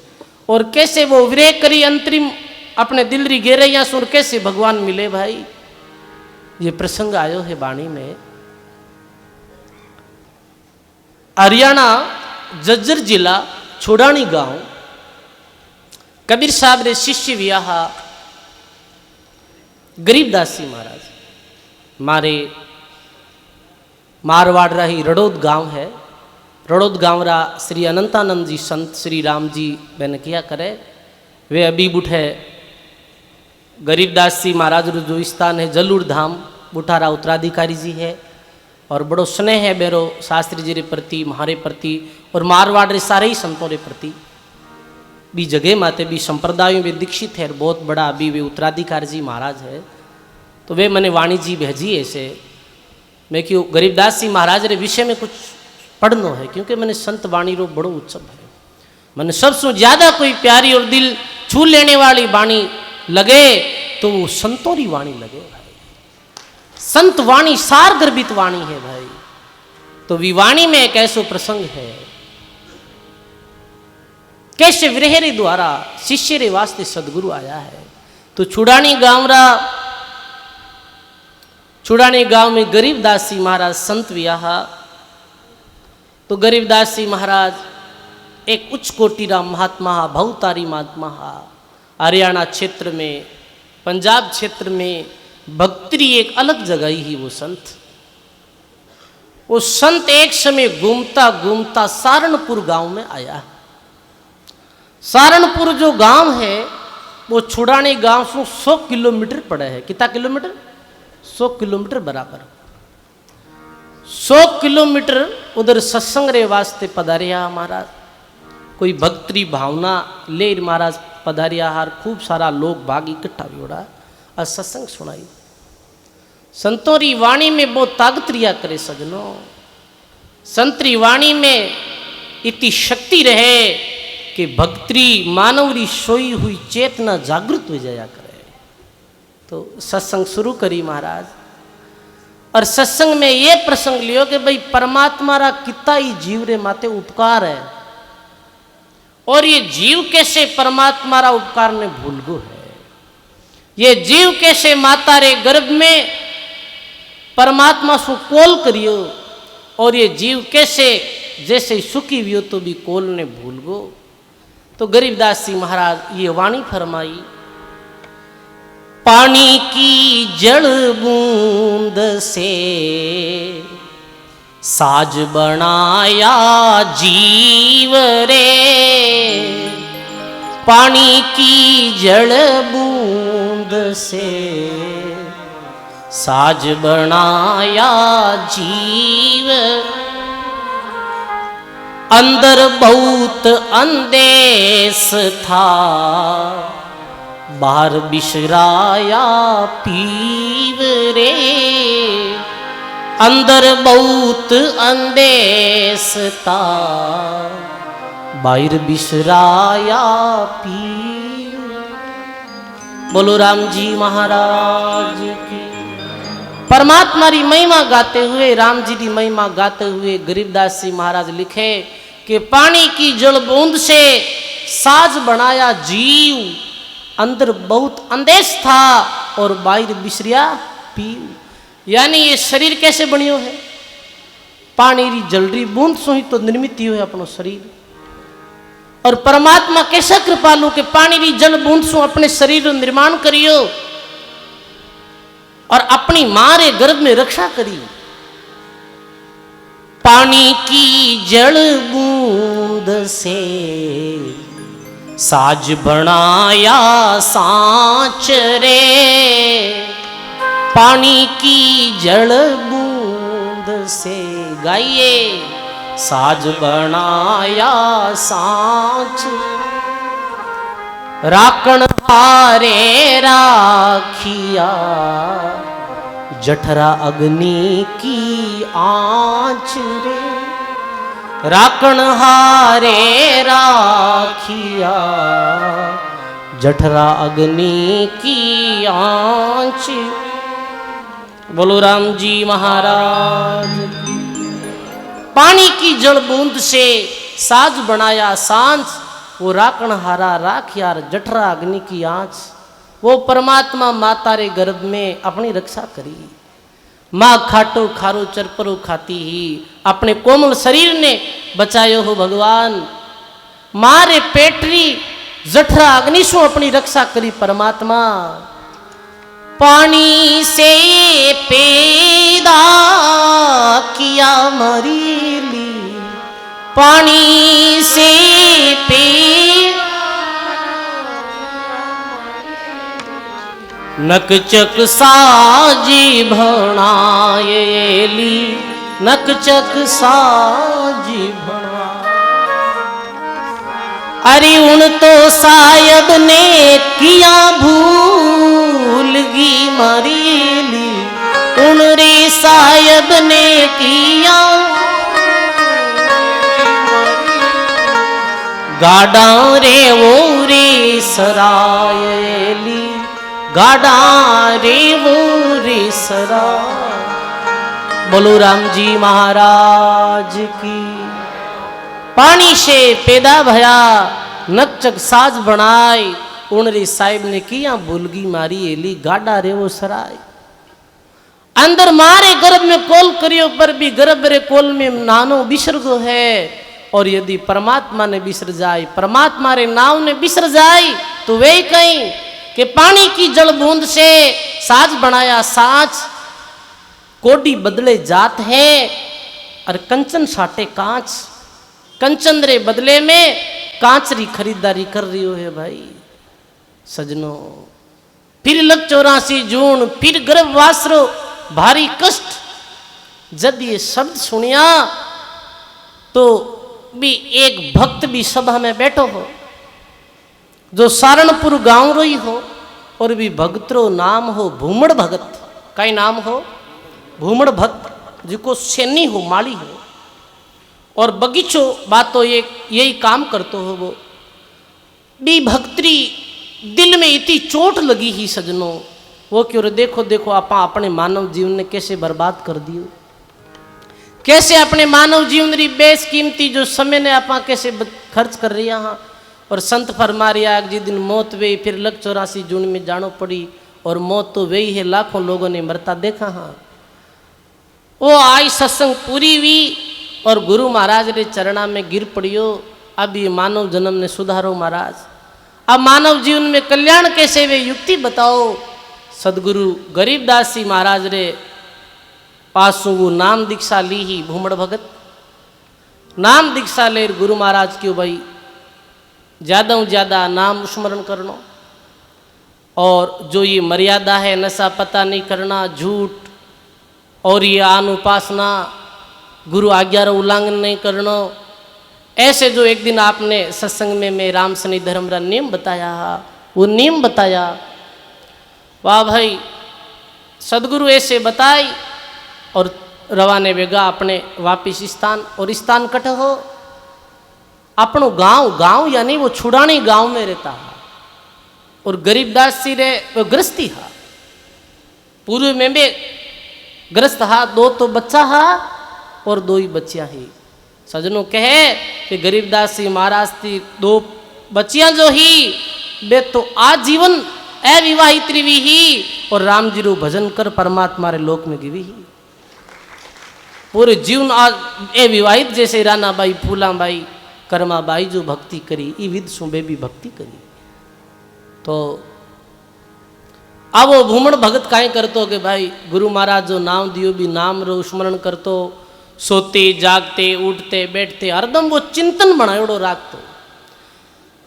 [SPEAKER 1] और कैसे वो विरह करी अंतरिम अपने दिल री गेरे या सुन कैसे भगवान मिले भाई। ये प्रसंग आयो है बाणी में। हरियाणा जज्जर जिला छोड़ानी गांव कबीर साहब रे शिष्य वियाह गरीबदास जी महाराज। मारे मारवाड़ रही रड़ोद गांव है, रड़ोद गांव रा श्री अनंतानंद जी संत श्री राम जी बहन किया करे, वे अभी बुठे गरीबदास जी महाराज जो स्थान है जलूर धाम, बुठारा उत्तराधिकारी जी है। और बड़ो स्नेह है बेरो शास्त्री जी रे प्रति, म्हारे प्रति, और मारवाड़ रे सारे ही संतों रे प्रति। भी जगह माते भी संप्रदायों में दीक्षित है, बहुत बड़ा अभी वे उत्तराधिकारी जी महाराज है। तो वे मैंने वाणी जी भेजी ऐसे, मैं क्यों गरीबदास जी महाराज रे विषय में कुछ पढ़नो है, क्योंकि मैंने संत वाणी रो बड़ो उत्सव है। मैंने सबसे ज्यादा कोई प्यारी और दिल छू लेने वाली वाणी लगे तो वो संतों री वाणी लगे भाई। संत वाणी सार गर्भित वाणी है भाई। तो विवाणी में एक ऐसा प्रसंग है, कैसे विरह रे द्वारा शिष्य रे वास्ते सदगुरु आया है। तो छुड़ानी गांव में गरीबदास जी महाराज संत वियाह। तो गरीबदास जी महाराज एक उच्च कोटि रा महात्मा, बहुतारी महात्मा। हरियाणा क्षेत्र में, पंजाब क्षेत्र में भक्ति एक अलग जगह ही वो संत एक समय घूमता घूमता सारणपुर गांव में आया। सारणपुर जो गांव है वो छुड़ानी गांव से 100 किलोमीटर पड़े है। कितना किलोमीटर? 100 किलोमीटर बराबर। 100 किलोमीटर उधर सत्संग रे वास्ते पधारिया महाराज। कोई भक्ति भावना ले महाराज पधारिया हार, खूब सारा लोग भाग इकट्ठा होड़ा और सत्संग सुनाई। संतों री वाणी में बहुत ताकत रिया करे सजनो। संतरी वाणी में इतनी शक्ति रहे कि भक्ति मानव री सोई हुई चेतना जागृत हो जाया करे। तो सत्संग शुरू करी महाराज, और सत्संग में ये प्रसंग लियो कि भाई परमात्मा रा कितना ही जीव रे माते उपकार है। और ये जीव कैसे परमात्मा रा उपकार ने भूल गो है। ये जीव कैसे माता रे गर्भ में परमात्मा सु कोल करियो, और ये जीव कैसे जैसे सुखी वियो तो भी कोल ने भूल गो। तो गरीबदास जी महाराज ये वाणी फरमाई, पानी की जड़ बूंद से साज बनाया जीव रे, पानी की जड़ बूंद से साज बनाया जीव, अंदर बहुत अंदेश था बाहर बिसराया पीव रे, अंदर बहुत अंदेश था बाहर बिसराया पीव। बोलो राम जी महाराज की। परमात्मा री महिमा गाते हुए, राम जी की महिमा गाते हुए गरीबदास जी महाराज लिखे कि पानी की जल बूंद से साज बनाया जीव, अंदर बहुत अंदेश था और बाहर बिसरिया पीव। यानी ये शरीर कैसे बनियो है, पानी री जलरी बूंद सो ही तो निर्मित हो है अपनो शरीर। और परमात्मा कैसा कृपालु के पानी री जल बूंद सो अपने शरीर रो निर्माण करियो और अपनी मां रे गर्भ में रक्षा करी। पानी की जल बूंद से साज बनाया सांच रे, पानी की जल बूंद से गाइए साज बनाया सांच, राकण हारे राखिया जठरा अग्नि की आंच रे, राकण हारे राखिया जठरा अग्नि की आंच। बोलो राम जी महाराज की। पानी की जल बूंद से साज बनाया सांच, वो राकण हारा राखिया जठरा अग्नि की आंच, वो परमात्मा माता रे गर्भ में अपनी रक्षा करी। माँ खाटो खारो चरपरो खाती ही अपने कोमल शरीर ने बचायो हो भगवान। माँ रे पेटरी जठरा अग्नि से अपनी रक्षा करी परमात्मा। पानी से पैदा किया मरीली, पानी से पैदा नकचक साजी भणायेली, नकचक साजी भणा। अरे उन तो सायब ने किया भूलगी मरीली, उन रे सायब ने किया गाड़ा रे वो रे सरायली, गाड़ा रे वो रे सरा। बोलो राम जी महाराज की। पानी से पैदा भया नकचक साज बनाए, उनरी साहिब ने किया बुलगी मारी एली, गाड़ा रे वो सराय। अंदर मारे गर्भ में कोल करियो पर भी गर्भ रे कोल में नानो बिसर गो है। और यदि परमात्मा ने बिसर जाए, परमात्मा रे नाव ने बिसर जाए तो वे कहीं कि पानी की जल बूंद से साज बनाया साज, कोडी बदले जात है और कंचन साटे कांच। कंचन रे बदले में कांच री खरीदारी कर रही हो है भाई सजनों। फिर लग 84 जून, फिर गर्भवासरो भारी कष्ट। जब ये शब्द सुनिया तो भी एक भक्त भी सभा में बैठो हो, जो सारणपुर गांव रोई हो, और भी भगतरो नाम हो भूमड़ भगत। कई नाम हो भूमड़ भक्त, जिको सैनी हो माली हो, और बगीचो बातो ये यही काम करते हो। वो भी भक्तरी दिल में इतनी चोट लगी ही सजनों। वो क्यों रे, देखो देखो आप अपने मानव जीवन ने कैसे बर्बाद कर दियो, कैसे अपने मानव जीवन री बेस कीमती जो समय ने आप कैसे खर्च कर रही। हाँ और संत फरमा रिया जी दिन मौत वे फिर लग 84 जून में जानो पड़ी और मौत तो वही है लाखों लोगों ने मरता देखा। हाँ वो आई सत्संग पूरी हुई और गुरु महाराज ने चरणा में गिर पड़ियो। अब ये मानव जन्म ने सुधारो महाराज, अब मानव जीवन में कल्याण कैसे वे युक्ति बताओ। सदगुरु गरीबदास जी महाराज रे पासु वो नाम दीक्षा ली ही भूमड़ भगत नाम दीक्षा ले गुरु महाराज क्यों भाई ज़्यादा ज़्यादा नाम स्मरण करना और जो ये मर्यादा है नशा पता नहीं करना, झूठ और ये अनुपासना गुरु आज्ञा रा उल्लंघन नहीं करना। ऐसे जो एक दिन आपने सत्संग में मैं राम सनी धर्म रा नियम बताया, वो नियम बताया, वाह भाई सदगुरु ऐसे बताई और रवाने बेगा अपने वापिस स्थान। और स्थान कट हो अपनो गांव यानी वो छुड़ानी गांव में रहता है। और गरीबदास जी रे वो गृहस्थी हा, पूर्व में भी ग्रस्त हा, 2 तो बच्चा हा और 2 ही बच्चियां ही। सजनों कहे कि गरीबदास जी महाराज की 2 बच्चियां जो ही वे तो आजीवन अविवाहित रही ही और राम जी रो भजन कर परमात्मा रे लोक में गिवी ही। पूरे जीवन आज अविवाहित जैसे रानाबाई फूलाबाई कर्माबाई जो भक्ति करी ई विद सुबे भी भक्ति करी। तो अब वो भूमण भगत काई करतो कि भाई गुरु महाराज जो नाम दियो भी नाम रो स्मरण करतो, सोते जागते उठते बैठते हरदम वो चिंतन बनायोड़ो राखतो।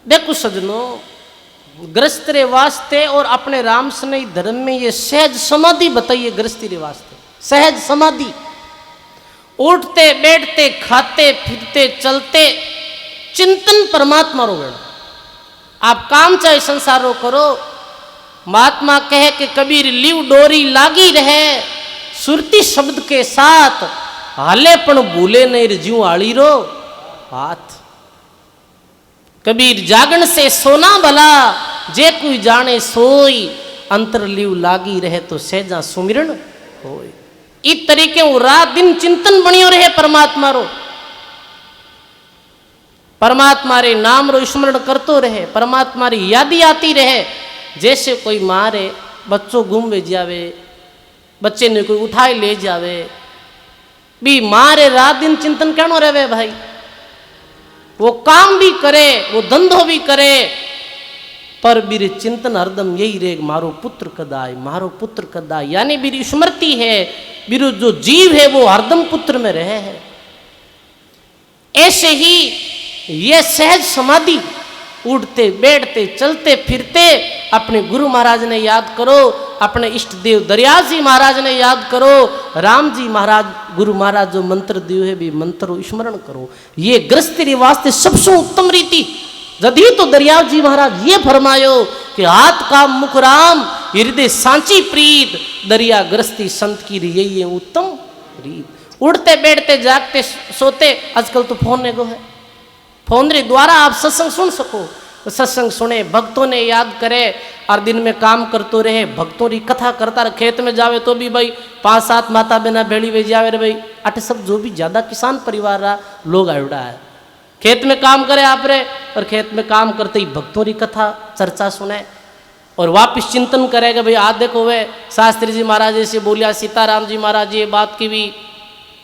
[SPEAKER 1] देखो सजनों गृहस्थ रे वास्ते और अपने राम स्नेही धर्म में ये सहज समाधि बताइए। गृहस्थी रे वास्ते सहज समाधि, उठते बैठते खाते फिरते चलते चिंतन परमात्मा रो वेण। आप काम चाहे संसार रो करो, महात्मा कहे कि कबीर लिव डोरी लागी रहे सुरती शब्द के साथ, हाले पण भूले नहीं ज्यों आली रो हाथ। कबीर जागण से सोना भला जे कोई जाने सोई, अंतर लिव लागी रहे तो सहजा सुमिरन होय। इस तरीके वो रात दिन चिंतन बनियो रहे परमात्मा रो, परमात्मा रे नाम रो स्मरण करतो रहे, परमात्मा री यादी आती रहे। जैसे कोई माँ रे बच्चों गुम वे जावे, बच्चे ने कोई उठाए ले जावे भी माँ रे रात दिन चिंतन कहनो रहे भाई। वो काम भी करे वो धंधो भी करे पर मेरे चिंतन हरदम यही रहे मारो पुत्र कदाय, मारो पुत्र कदाय। यानी मेरी स्मृति है, मेरा जो जीव है वो हरदम पुत्र में रहे है। ऐसे ही ये सहज समाधि, उठते बैठते चलते फिरते अपने गुरु महाराज ने याद करो, अपने इष्ट देव दरियाज जी महाराज ने याद करो, राम जी महाराज गुरु महाराज जो मंत्र दियो है भी मंत्र स्मरण करो। ये गृहस्थी वास्ते सबसे उत्तम रीति। जदी तो दरियाव जी महाराज ये फरमायो कि हाथ का मुख राम हृदय सांची प्रीत, दरिया गृहस्थी संत की यही है उत्तम रीत। उठते बैठते जागते सोते आजकल तो फोन ने गो है, फोन रे द्वारा आप सत्संग सुन सको। तो सत्संग सुने, भक्तों ने याद करे और दिन में काम करते रहे, भक्तों की कथा करता रहे। खेत में जावे तो भी भाई 5-7 माता बहना भेड़ी वे जावे रे भाई। अट सब जो भी ज़्यादा किसान परिवार रहा लोग आयोड़ा है, खेत में काम करे आप रे और खेत में काम करते ही भक्तों की कथा चर्चा सुने और वापिस चिंतन करेगा भाई आज देखो वे शास्त्री जी महाराज ऐसे बोलिया, सीताराम जी महाराज ये बात की भी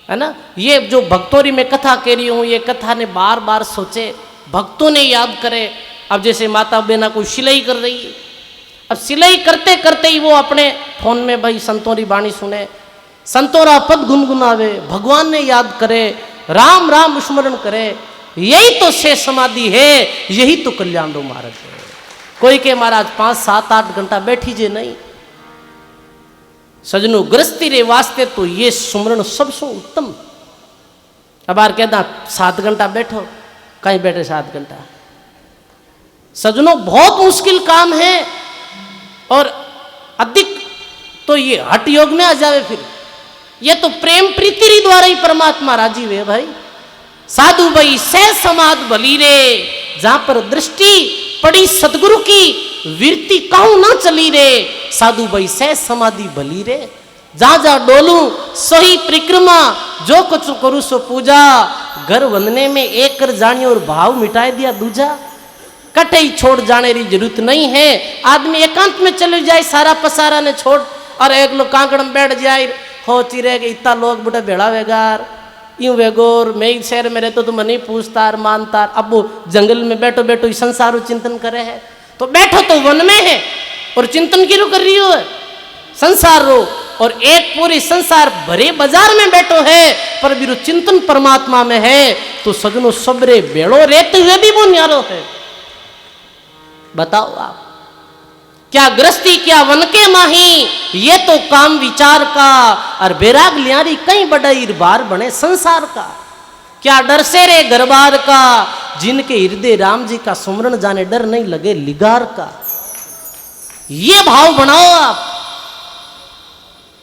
[SPEAKER 1] है ना। ये जो भक्तों री मैं कथा कह रही हूँ ये कथा ने बार बार सोचे, भक्तों ने याद करे। अब जैसे माता बहना कोई सिलाई कर रही है, अब सिलाई करते करते ही वो अपने फोन में भाई संतों री बाणी सुने, संतों रा पद गुनगुनावे, भगवान ने याद करे, राम राम स्मरण करे। यही तो से समाधि है, यही तो कल्याण रो मार्ग है। कोई के महाराज 5-7-8 घंटा बैठी जे नहीं। सजनों गृहस्थी रे वास्ते तो ये सुमरण सबसे उत्तम। अब बार कहता 7 घंटा बैठो, कहीं बैठे 7 घंटा। सजनों बहुत मुश्किल काम है और अधिक तो ये हठ योग में आ जावे। फिर ये तो प्रेम प्रीति री द्वारा ही परमात्मा राजी हुए भाई। साधु भाई सह समाध भली रे, जहां पर दृष्टि पड़ी सदगुरु की वीरती कहूं ना चली रे। साधु भाई सह समाधि भली रे, जहां जहां डोलू सोही परिक्रमा, जो कुछ करू सो पूजा। घर वंदने में एक कर जानी और भाव मिटाए दिया दूजा। कटे ही छोड़ जाने की जरूरत नहीं है। आदमी एकांत में चले जाए सारा पसारा ने छोड़ और एक लोग कांकड़ में बैठ जाए हो चिरे के इतना लोग बुढ़ा भेड़ा वेगार यूं वेगोर मैं ही शहर में रहता तो मनी पूछतार मानतार। अब वो जंगल में बैठो बैठो ही संसार चिंतन करे है तो बैठो तो वन में है और चिंतन की रू कर रही हो संसार रो और एक पूरी संसार भरे बाजार में बैठो है पर भी चिंतन परमात्मा में है तो सजनो सबरे बेड़ो रहते हुए भी वो न्यारो है। बताओ आप क्या गृहस्थी क्या वन के माही ये तो काम विचार का और बेराग लियारी कई बड़ा बार बने संसार का। क्या डर से रे गरबार का जिनके हृदय राम जी का सुमरण जाने डर नहीं लगे लिगार का। ये भाव बनाओ आप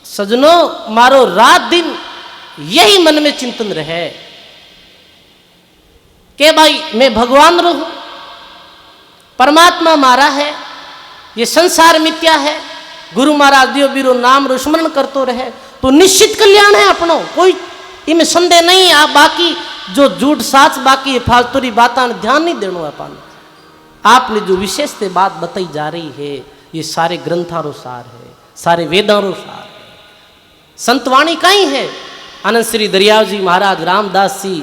[SPEAKER 1] सजनो मारो रात दिन यही मन में चिंतन रहे कि भाई मैं भगवान रहूं परमात्मा मारा है ये संसार मिथ्या है गुरु महाराज दियो बीरो नाम रो स्मरण करतो रहे तो निश्चित कल्याण है अपनो कोई इनमें संदेह नहीं। आप बाकी जो झूठ साच बाकी फालतू री बात ध्यान नहीं देनो अपन आपने जो विशेष बात बताई जा रही है ये सारे ग्रंथारो सार है सारे वेदारो सार है संतवाणी कहीं है आनंद श्री दरियाव जी महाराज रामदास जी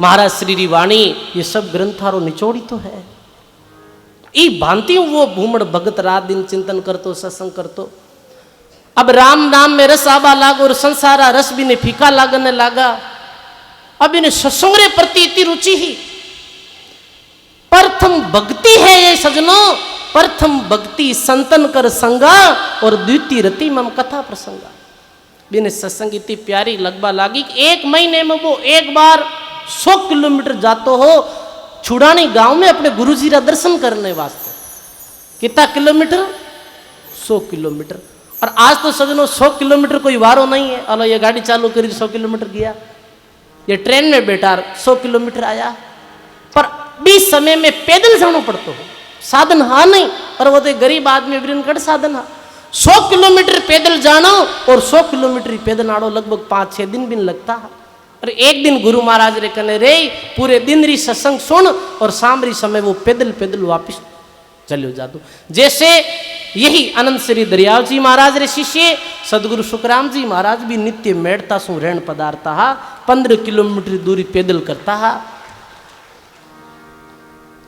[SPEAKER 1] महाराज श्री री वाणी ये सब ग्रंथारो निचोड़ी तो है। ई भांति हूं वो भूमड़ भगत रात दिन चिंतन करतो सत्संग करतो। अब राम नाम में रस आबा लागो और संसारा रस भी ने फीका लागने लागा। अब इन्हें सत्संग रे प्रति इतनी रुचि ही प्रथम भक्ति है ये सजनो प्रथम भक्ति संतन कर संगा और द्वितीय रति मम कथा प्रसंगा। बिन सत्संग इतनी प्यारी लगवा लागी एक महीने में वो एक बार 100 किलोमीटर जातो हो छुड़ानी गांव में अपने गुरुजी का दर्शन करने वास्ते। कितना किलोमीटर 100 किलोमीटर। और आज तो सजनो 100 किलोमीटर कोई वारो नहीं है। अलो ये गाड़ी चालू करी 100 किलोमीटर गया ये ट्रेन में बैठा 100 किलोमीटर आया पर 20 समय में पैदल जाना पड़ता हो साधन हाँ नहीं और वो तो गरीब आदमी विरनगढ़ साधन हाँ 100 किलोमीटर पैदल जानो और 100 किलोमीटर पैदल आड़ो लगभग 5-6 दिन भी लगता है। और एक दिन गुरु महाराज रे कने रे पूरे दिन री सत्संग सुन और शाम समय वो पैदल पैदल वापिस चलो जादू। जैसे यही अनंत श्री दरियाव जी महाराज रे शिष्य सदगुरु सुखराम जी महाराज भी नित्य मेड़ता सु रहन पदार्था 15 किलोमीटर दूरी पैदल करता है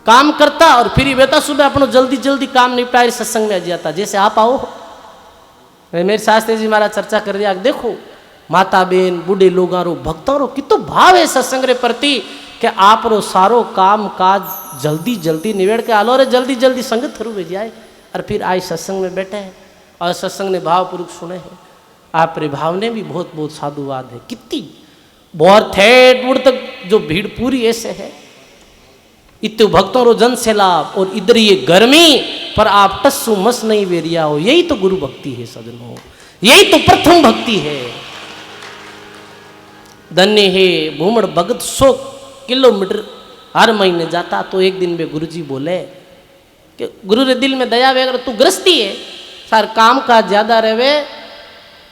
[SPEAKER 1] काम करता और फिर बेटा सुबह अपनो जल्दी जल्दी काम निपटाए सत्संग में आ जाता। जैसे आप आओ मेरे शास्त्री जी महाराज चर्चा कर रहे देखो माता बेन बूढ़े लोगों रो भक्तों रो कितो भाव है सत्संग रे प्रति कि आप रो सारो काम काज जल्दी जल्दी निवेड़ के आलो रे जल्दी जल्दी संगत थरू भेज जाए और फिर आज सत्संग में बैठे हैं और सत्संग ने भाव पूर्वक सुने हैं। आप रे भाव ने भी बहुत बहुत साधुवाद है कितनी बहुत ठेठ दूर तक जो भीड़ पूरी ऐसे है इतने भक्तों रो जन से लाभ और इधर ये गर्मी पर आप टस्सु मस नहीं वेरिया हो। यही तो गुरु भक्ति है सजनों यही तो प्रथम भक्ति है। धन्य है भूमड़ भगत 100 किलोमीटर हर महीने जाता तो एक दिन में गुरुजी बोले कि गुरु रे दिल में दया वगैरह तू गृहस्थी है सार काम का ज्यादा रहे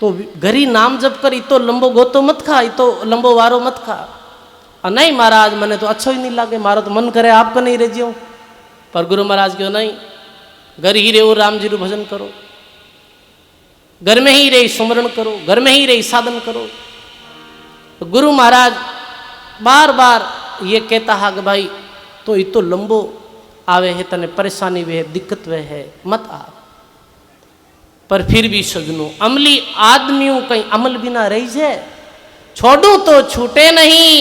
[SPEAKER 1] तो घरी नाम जप कर तो लंबो गोतो मत खा तो लंबो वारो मत खा। और नहीं महाराज मने तो अच्छा ही नहीं लागे मारो तो मन करे आपका नहीं रह जियो पर गुरु महाराज क्यों नहीं घर ही रहो राम जी रू भजन करो घर में ही रही सुमरण करो घर में ही रही साधन करो। तो गुरु महाराज बार बार ये कहता है कि भाई तो इतो लंबो आवे है तने परेशानी वे है दिक्कत वे है मत आ। पर फिर भी सजनो अमली आदमियों कहीं अमल बिना रही जाए छोड़ू तो छूटे नहीं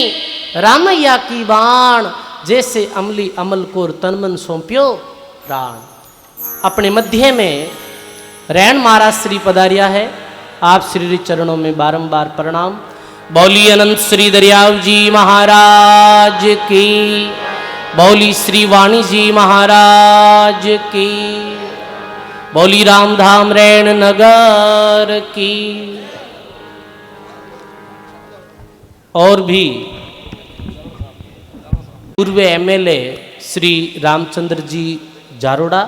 [SPEAKER 1] रामैया की बाण जैसे अमली अमल को तन मन सौंप्यो प्राण। अपने मध्य में रैन महाराज श्री पधारिया है आप श्री चरणों में बारंबार प्रणाम। बोली अनंत श्री दरियाव जी महाराज की बोली श्री वाणी जी महाराज की बोली रामधाम रैन नगर की। और भी पूर्व एमएलए श्री रामचंद्र जी जारोड़ा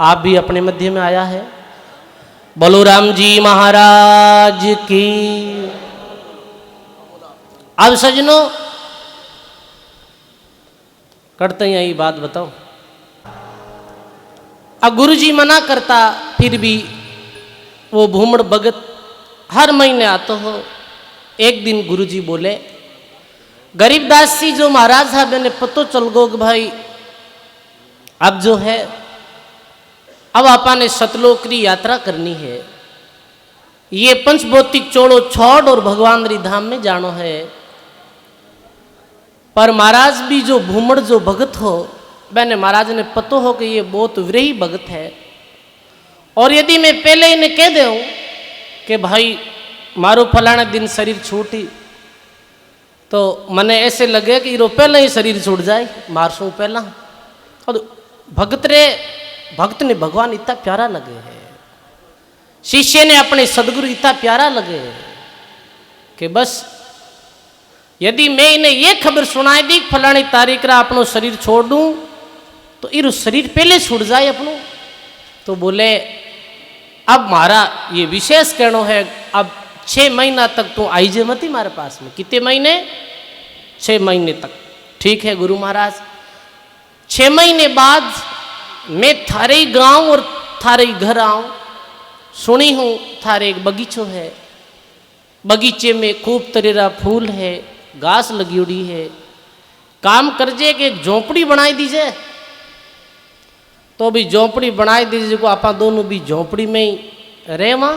[SPEAKER 1] आप भी अपने मध्य में आया है। बोलो राम जी महाराज की। अब सजनों करते हैं यही बात बताओ अब गुरुजी मना करता, फिर भी वो भूमड़ भगत हर महीने आता हो। एक दिन गुरुजी बोले, गरीबदास जी जो महाराज साहब ने पतो चल गो कि भाई अब जो है अब आपा ने सतलोक की यात्रा करनी है, ये पंचभौतिक चोड़ो छोड़ और भगवान री धाम में जानो है। पर महाराज भी जो भूमड़ जो भगत हो, मैंने महाराज ने पतो हो कि ये बहुत विरही भगत है, और यदि मैं पहले इन्हें कह दूं कि भाई मारो फलाना दिन शरीर छूटी, तो मने ऐसे लगे कि रो पहले ही शरीर छूट जाए, मारसों पहला। और भक्त ने भगवान इतना प्यारा लगे है, शिष्य ने अपने सदगुरु इतना प्यारा लगे कि बस यदि मैं इन्हें ये खबर सुनाई दी फलानी तारीख रा अपनो शरीर छोड़ दूं तो इरो शरीर पहले छूट जाए अपनो। तो बोले अब मारा ये विशेष कहनो है, अब 6 महीना तक तो आई जे मती मारे पास में। कितने महीने? 6 महीने तक। ठीक है गुरु महाराज, 6 महीने बाद मैं थारे ही गांव और थारे ही घर आऊं। सुनी हूं थारे एक बगीचो है, बगीचे में खूब तरेरा फूल है, घास लगी उड़ी है, काम करजे कि एक झोंपड़ी बनाई दीजिए। तो भी झोंपड़ी बनाई दीजिए को आपा दोनों भी झोंपड़ी में ही रहेवा,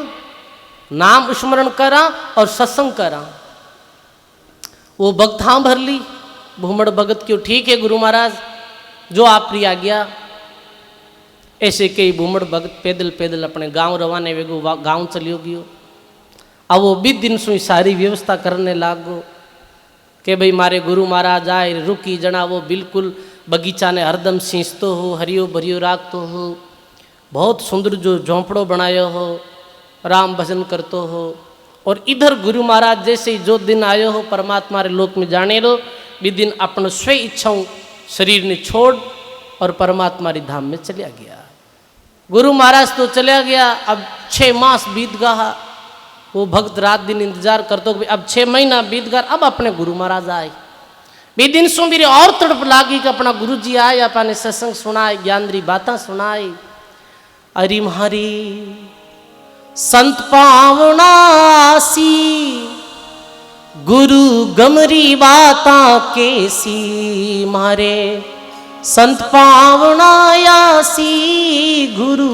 [SPEAKER 1] नाम स्मरण करा और सत्संग करा। वो भक्त हाँ भर ली भूमड़ भगत क्यों। ठीक है गुरु महाराज, जो आप री आज्ञा। ऐसे कई भूमड़ भगत पैदल पैदल अपने गांव रवाने वेगो गांव चलियो गयो। अब वो 20 दिन सुई सारी व्यवस्था करने लागो कि भाई मारे गुरु महाराज आए रुकी जना, वो बिल्कुल बगीचा ने हरदम सींचतो हो, हरियो भरियो राखतो हो, बहुत सुंदर जो झोंपड़ो बनायो हो, राम भजन करतो हो। और इधर गुरु महाराज जैसे ही जो दिन आयो हो परमात्मा रे लोक में जाने रो, भी दिन अपने स्व इच्छाओं शरीर ने छोड़ और परमात्मा री धाम में चलिया गया। गुरु महाराज तो चलिया गया। अब 6 मास बीत गया, वो भक्त रात दिन इंतजार करतो कि अब 6 महीना बीत गया, अब अपने गुरु महाराज आए। बी दिन सो मेरे और तड़प लागी कि अपना गुरु जी आए, अपने सत्संग सुनाए, ज्ञान री बातें सुनाई। अरे म्हारी संत पावनासी गुरु गमरी बाता केसी, मारे संत पावनायासी गुरु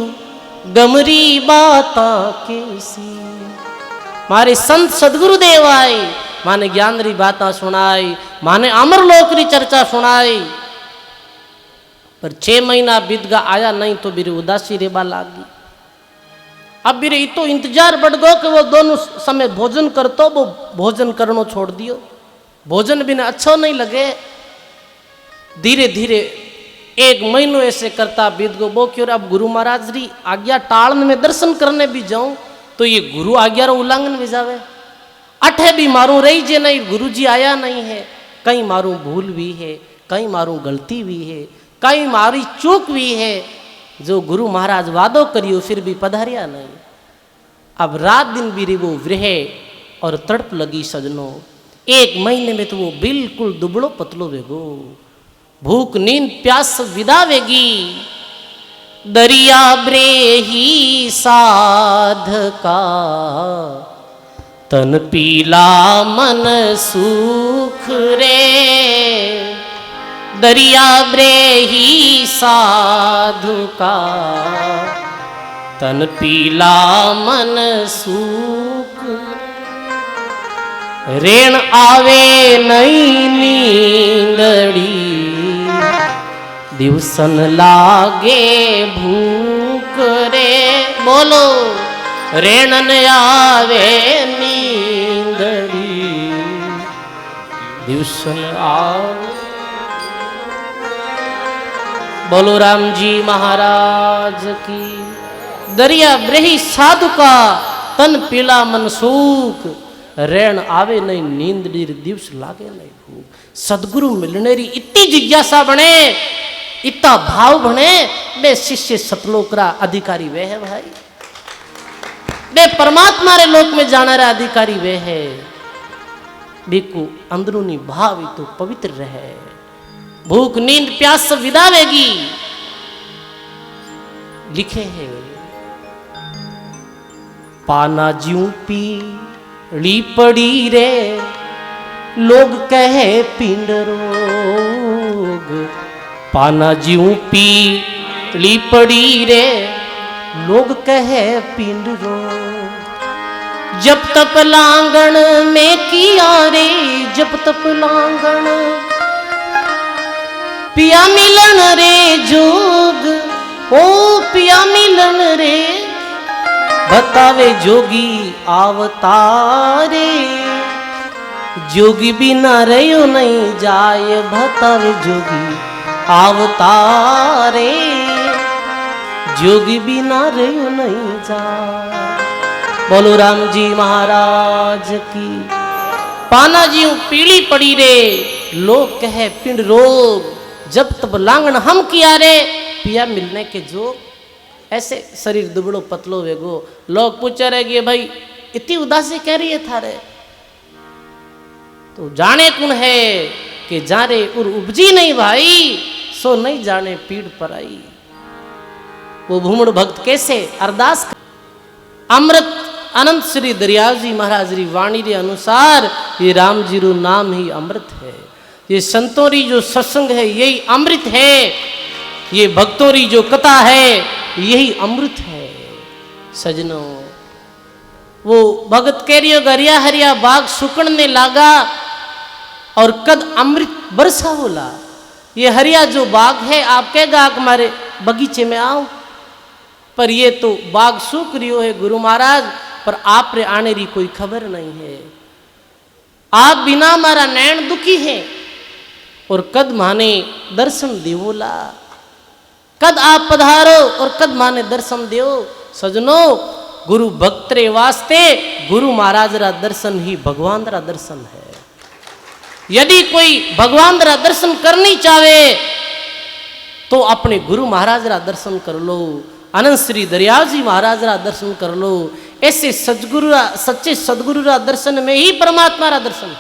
[SPEAKER 1] गमरी बाता केसी। मारे संत सदगुरुदेव आए, माने ज्ञान री बातें सुनाई, माने अमर लोक री चर्चा सुनाई। पर 6 महीना बीत गया, आया नहीं तो मेरी उदासी रेबा लागी। अब मेरे इतो इंतजार बढ़ गो कि वो दोनों समय भोजन करतो, वो भोजन करनो छोड़ दियो। भोजन बिना अच्छा नहीं लगे। धीरे धीरे 1 महीनों ऐसे करता बीत गो। वो क्यों अब गुरु महाराज री आज्ञा टालन में दर्शन करने भी जाऊं तो ये गुरु आज्ञा रो उल्लंघन भी जावे। अठे भी मारू रही जे नहीं, गुरु जी आया नहीं है। कहीं मारू भूल भी है, कहीं मारू गलती भी है, कहीं मारी चूक भी है, जो गुरु महाराज वादो करियो फिर भी पधारिया नहीं। अब रात दिन भी वो विरह और तड़प लगी सजनो। 1 महीने में तो वो बिल्कुल दुबड़ो पतलो वेगो, भूख नींद प्यास विदा वेगी। दरिया ब्रेही साध का तन पीला मन सुख रे, दरिया ब्रेही साधु का तन पीला मन सुख। रेण आवे नहीं नींदड़ी, दिवसन लागे भूख रे। बोलो रेण न आवे नींदड़ी, दिवसन आवे। बोलो राम जी महाराज की। दरिया ब्रही साधु का तन पीला मन सूख, रेण आवे नहीं नींदड़ी, दिवस लागे नहीं भूख। सदगुरु मिलने री इतनी जिज्ञासा बने, इतना भाव बने, बे शिष्य सतलोक रा अधिकारी वे है भाई, बे परमात्मा रे लोक में जाने रा अधिकारी वे है। बेको अंदरूनी भाव तो पवित्र रहे। भूख नींद प्यास सब विदावेगी। लिखे हैं, पाना ज्यूं पीली पड़ी रे, लोग कहे पिंड रोग। पाना ज्यूं पीली पड़ी रे, लोग कहे पिंड रोग। जब तप लांगण में किया रे, जब तप लांगण पिया मिलन रे जोग, ओ पिया मिलन रे। बतावे जोगी आवतारे, जोगी बिना रहो नहीं जाए। बतावे जोगी आवतारे, जोगी बिना रहो नहीं जाए। बोलो राम जी महाराज की। पाना जी पीली पड़ी रे, लोग कहे पिंड रोग। जब तब लांगन हम किया रे, पिया मिलने के जोग। ऐसे शरीर दुबड़ो पतलो वेगो। लोग पूछ रहे कि भाई इतनी उदासी कह रही है थारे, तो जाने कौन है कि जाने उर उपजी नहीं भाई, सो नहीं जाने पीड़ पर आई। वो भूमड़ भक्त कैसे अरदास अमृत अनंत श्री दरियाव जी महाराज री वाणी रे अनुसार ये राम जी रू नाम ही अमृत है। ये संतों री जो सत्संग है यही अमृत है। ये भक्तों री जो कथा है यही अमृत है। सजनों, वो भगत कह रही हरिया हरिया बाग सुकड़ने लागा और कद अमृत बरसा होला। ये हरिया जो बाग है आप कहेगा हमारे बगीचे में आओ, पर ये तो बाग सूख रियो है गुरु महाराज, पर आप रे आने री कोई खबर नहीं है। आप बिना हमारा नैन दुखी है और कद माने दर्शन देवोला। कद आप पधारो और कद माने दर्शन देव। सजनो, गुरु भक्त रे वास्ते गुरु महाराज रा दर्शन ही भगवान रा दर्शन है। यदि कोई भगवान रा दर्शन करनी चाहे तो अपने गुरु महाराज रा दर्शन कर लो। अनंत श्री दरियाव जी महाराज रा दर्शन कर लो। ऐसे सदगुरु सच्चे सदगुरु रा दर्शन में ही परमात्मा रा दर्शन है।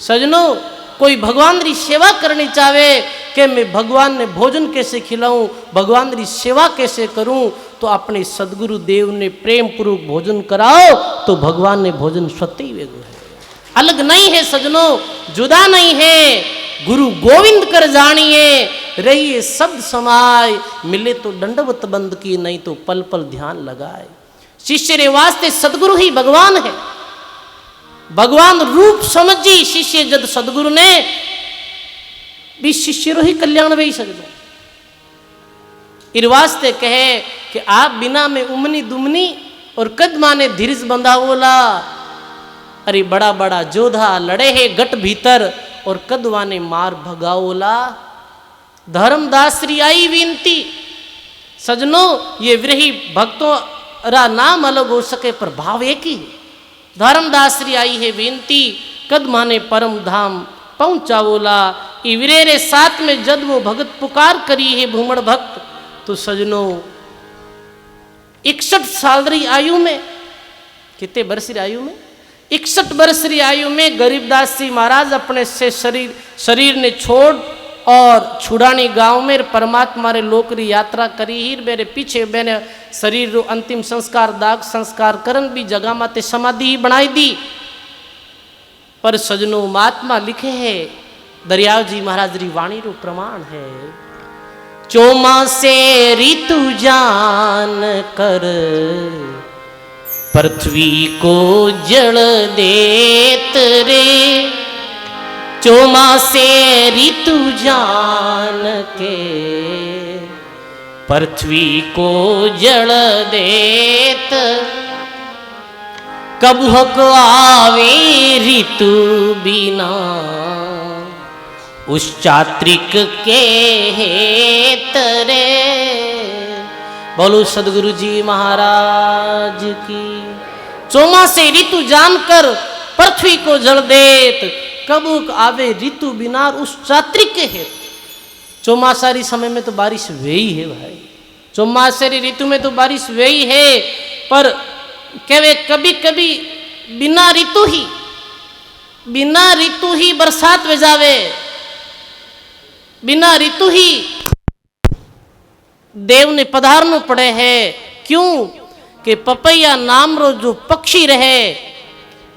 [SPEAKER 1] सजनों, कोई भगवान री सेवा करनी चाहे कि मैं भगवान ने भोजन कैसे खिलाऊं, भगवान री सेवा कैसे करूं, तो अपने सदगुरु देव ने प्रेम पूर्वक भोजन कराओ तो भगवान ने भोजन स्वतः ही वेगो है। अलग नहीं है सजनों, जुदा नहीं है। गुरु गोविंद कर जानिए, रहिए शब्द समाय। मिले तो दंडवत बंद की, नहीं तो पल पल ध्यान लगाए। शिष्य रे वास्ते सदगुरु ही भगवान है। भगवान रूप समझी शिष्य जद सदगुरु ने भी शिष्य रो ही कल्याण वे सजनो। इस वास्ते कहे कि आप बिना में उमनी दुमनी और कद माने धीरज बंधावोला। अरे बड़ा बड़ा जोधा लड़े है गट भीतर और कदवाने मार भगाओला। धर्मदास री आई विनती। सजनों, ये विरही भक्तों रा नाम अलग हो सके पर भाव एक ही। धर्मदास री आई है विनती, कद माने परम धाम पहुंचावोला। इवरेरे साथ में जद वो भगत पुकार करी है भूमड़ भक्त, तो सजनों 61 साल री आयु में, कितने वर्ष री आयु में, 61 वर्ष री आयु में गरीबदास जी महाराज अपने से शरीर ने छोड़ और छुड़ानी गांव में परमात्मा रे लोक री यात्रा करी ही। मेरे पीछे मैंने शरीर रो अंतिम संस्कार दाग संस्कार करन भी जगह माते समाधि ही बनाई दी। पर सजनों, महात्मा लिखे है, दरियाव जी महाराज री वाणी रो प्रमाण है। चौमासे ऋतु जान कर पृथ्वी को जल देत रे। चौमासे ऋतु जान के पृथ्वी को जल देत। कब हक आवे ऋतु बिना उस चात्रिक के हेत रे। बोलो सदगुरु जी महाराज की। चौमासे ऋतु जानकर पृथ्वी को जल देत, कबूक आवे ऋतु बिना उस चात्रिक के हेत। चौमासारी समय में तो बारिश वे ही है भाई। चौमासारी ऋतु में तो बारिश वे ही है, पर कहे कभी कभी बिना ऋतु ही बरसात में जावे, बिना ऋतु ही देव ने पधारनो पड़े है। क्यों कि पपैया नाम रो जो पक्षी रहे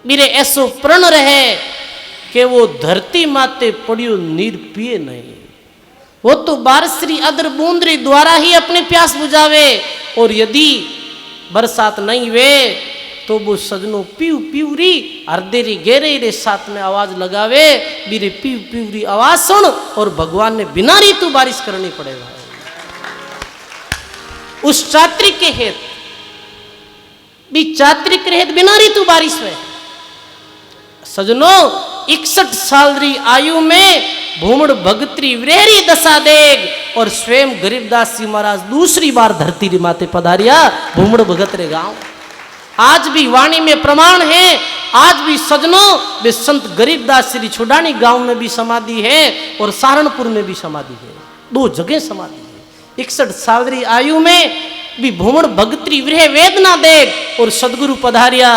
[SPEAKER 1] मेरे ऐसो प्रण रहे कि वो धरती माते पड़ियो नीर पिए नहीं, वो तो बारिश अदर बूंदरी द्वारा ही अपने प्यास बुझावे। और यदि बरसात नहीं वे तो वो सजनो पीव पीवरी अर्धेरी गेरे रे साथ में आवाज लगावे, मेरे पीव पीवरी आवाज सुन। और भगवान ने बिना ऋतु बारिश करनी पड़ेगा उस चात्रिक के हेत भी, चात्रिक हेत बिना ऋतु बारिश में। सजनो 61 साल री आयु में भूमड़ भगत्री विरेरी दशा देग और स्वयं गरीबदास जी महाराज दूसरी बार धरती री माते पधारिया भूमड़ भगत रे गांव। आज भी वाणी में प्रमाण है, आज भी सजनों वे संत गरीबदास श्री छुडानी गांव में भी समाधि है और सहारनपुर में भी समाधि है, 2 जगह समाधि है। 61 साल री आयु में भी भूमड़ भगत्री विरह वेदना देख और सदगुरु पधारिया।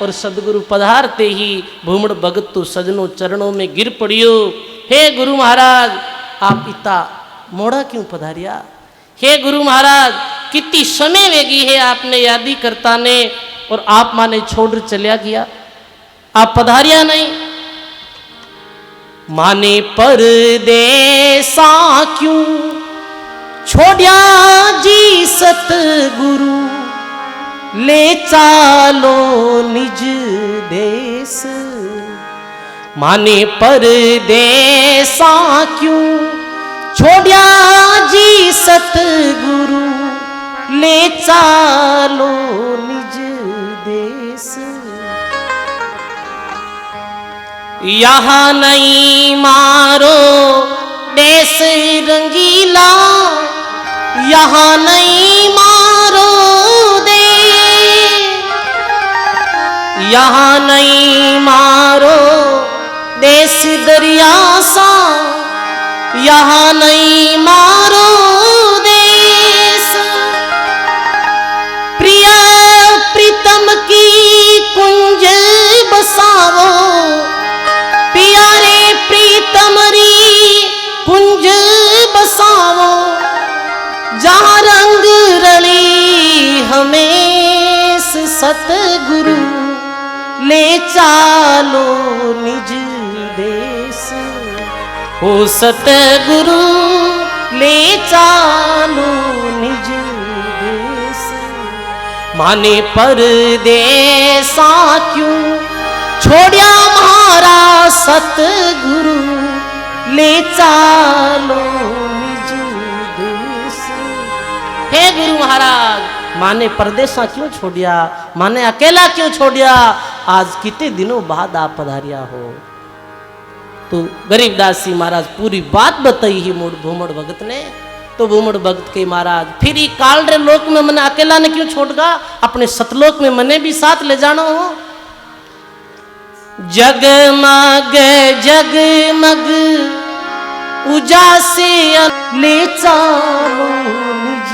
[SPEAKER 1] और सदगुरु पधारते ही भूमड़ भगत तो सजनों चरणों में गिर पड़ियो। हे गुरु महाराज आप इतना मोड़ा क्यों पधारिया? हे गुरु महाराज कितनी समय वेगी है आपने यादी करता ने और आप माने छोड़ चलिया गया, आप पधारिया नहीं। माने परदेसा क्यों छोड़िया जी सतगुरु, ले चालो निज देश। माने परदेसा क्यों छोड़िया जी सतगुरु, ले चालो निज देश। यहाँ नहीं मारो देश रंगीला, यहाँ नहीं मारो दे, यहाँ नहीं मारो देश दरिया सा, यहाँ नहीं मारो देश। प्रिया प्रीतम की कुंज बसावो, प्यारे प्रीतम री कुंज बसावो, जहाँ रंग रली हमें सतगुरु, ले चालो निज देश। ओ सतगुरु ले चालो निज देश। माने परदेसा क्यों छोड़िया महारा सतगुरु, ले चालो निज देश। हे गुरु महाराज माने परदेसा क्यों छोड़िया, माने अकेला क्यों छोड़िया, आज कितने दिनों बाद आप पधारिया हो। तो गरीबदास जी महाराज पूरी बात बताई ही भूमड़ भगत ने। तो भूमड़ भगत के महाराज फिर ही काल रे लोक में मने अकेला ने क्यों छोड़गा, अपने सतलोक में मने भी साथ ले जाना हो। जगमग जगमग उजासे ले चालो निज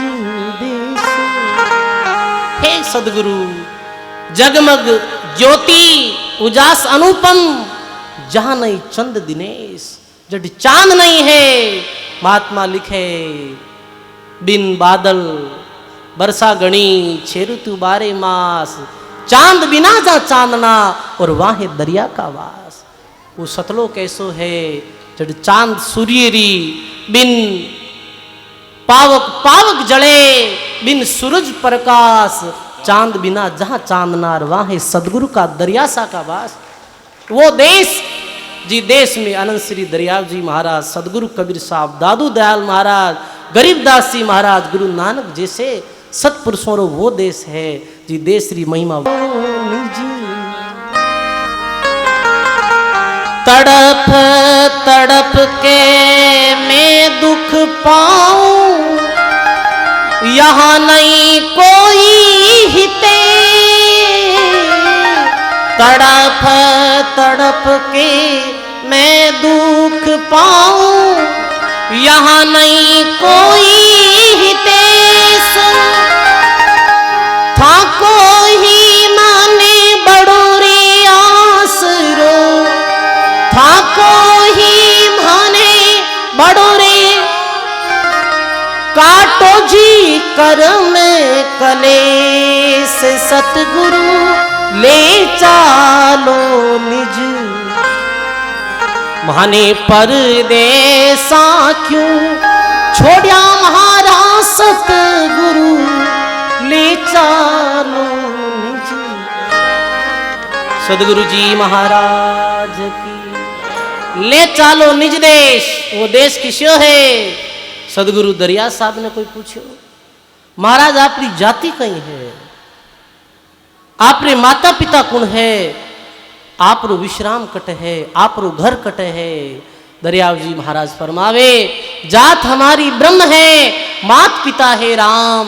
[SPEAKER 1] देश। हे सदगुरु जगमग ज्योति उजास अनुपम, जहां नहीं चंद दिनेश, जब चांद नहीं है महात्मा लिखे बिन बादल बरसा गणी, छे ऋतु 12 मास, चांद बिना जा चांदना और वाहे दरिया का वास। वो सतलोक ऐसो है जब चांद सूर्य री बिन पावक पावक जड़े, बिन सूरज प्रकाश, चांद बिना जहां चांदनार वाहे सदगुरु का दरिया सा का वास। वो देश जी देश में अनंत श्री दरियाव जी महाराज, सदगुरु कबीर साहब, दादू दयाल महाराज, गरीबदास जी महाराज, गुरु नानक जैसे सतपुरुषों रो वो देश है जी देश री महिमा। तड़प तड़प के मैं दुख पाऊं, यहाँ नहीं कोई हिते। तड़प तड़प के मैं दुख पाऊं, यहाँ नहीं कोई हितेश। था कोई माने बड़ो रे आसरो, था कोई माने बड़ो रे काटो जी कर्म कलेस सतगुरु ले चालो निज माने परदेसा क्यों छोड़िया महारा सतगुरु ले चालो निज। सदगुरु जी महाराज की ले चालो निज देश। वो देश किसो है? सदगुरु दरिया साहब ने कोई पूछो महाराज आपकी जाति कहीं है, आपने माता पिता कौन है, आप रो विश्राम कट है, आप रो घर कट है। दरियाव जी महाराज फरमावे जात हमारी ब्रह्म है, मात पिता है राम,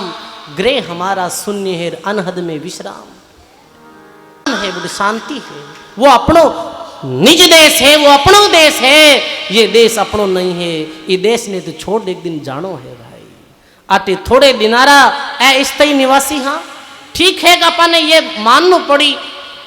[SPEAKER 1] गृह हमारा शून्य है अनहद में विश्राम है, बड़ी शांति है। वो अपनो निज देश है, वो अपनो देश है, ये देश अपनो नहीं है। ये देश ने तो छोड़ एक दिन जानो है भाई। आते थोड़े दिनारा ए स्थायी निवासी। हाँ ठीक है अपन ने ये मानना पड़ी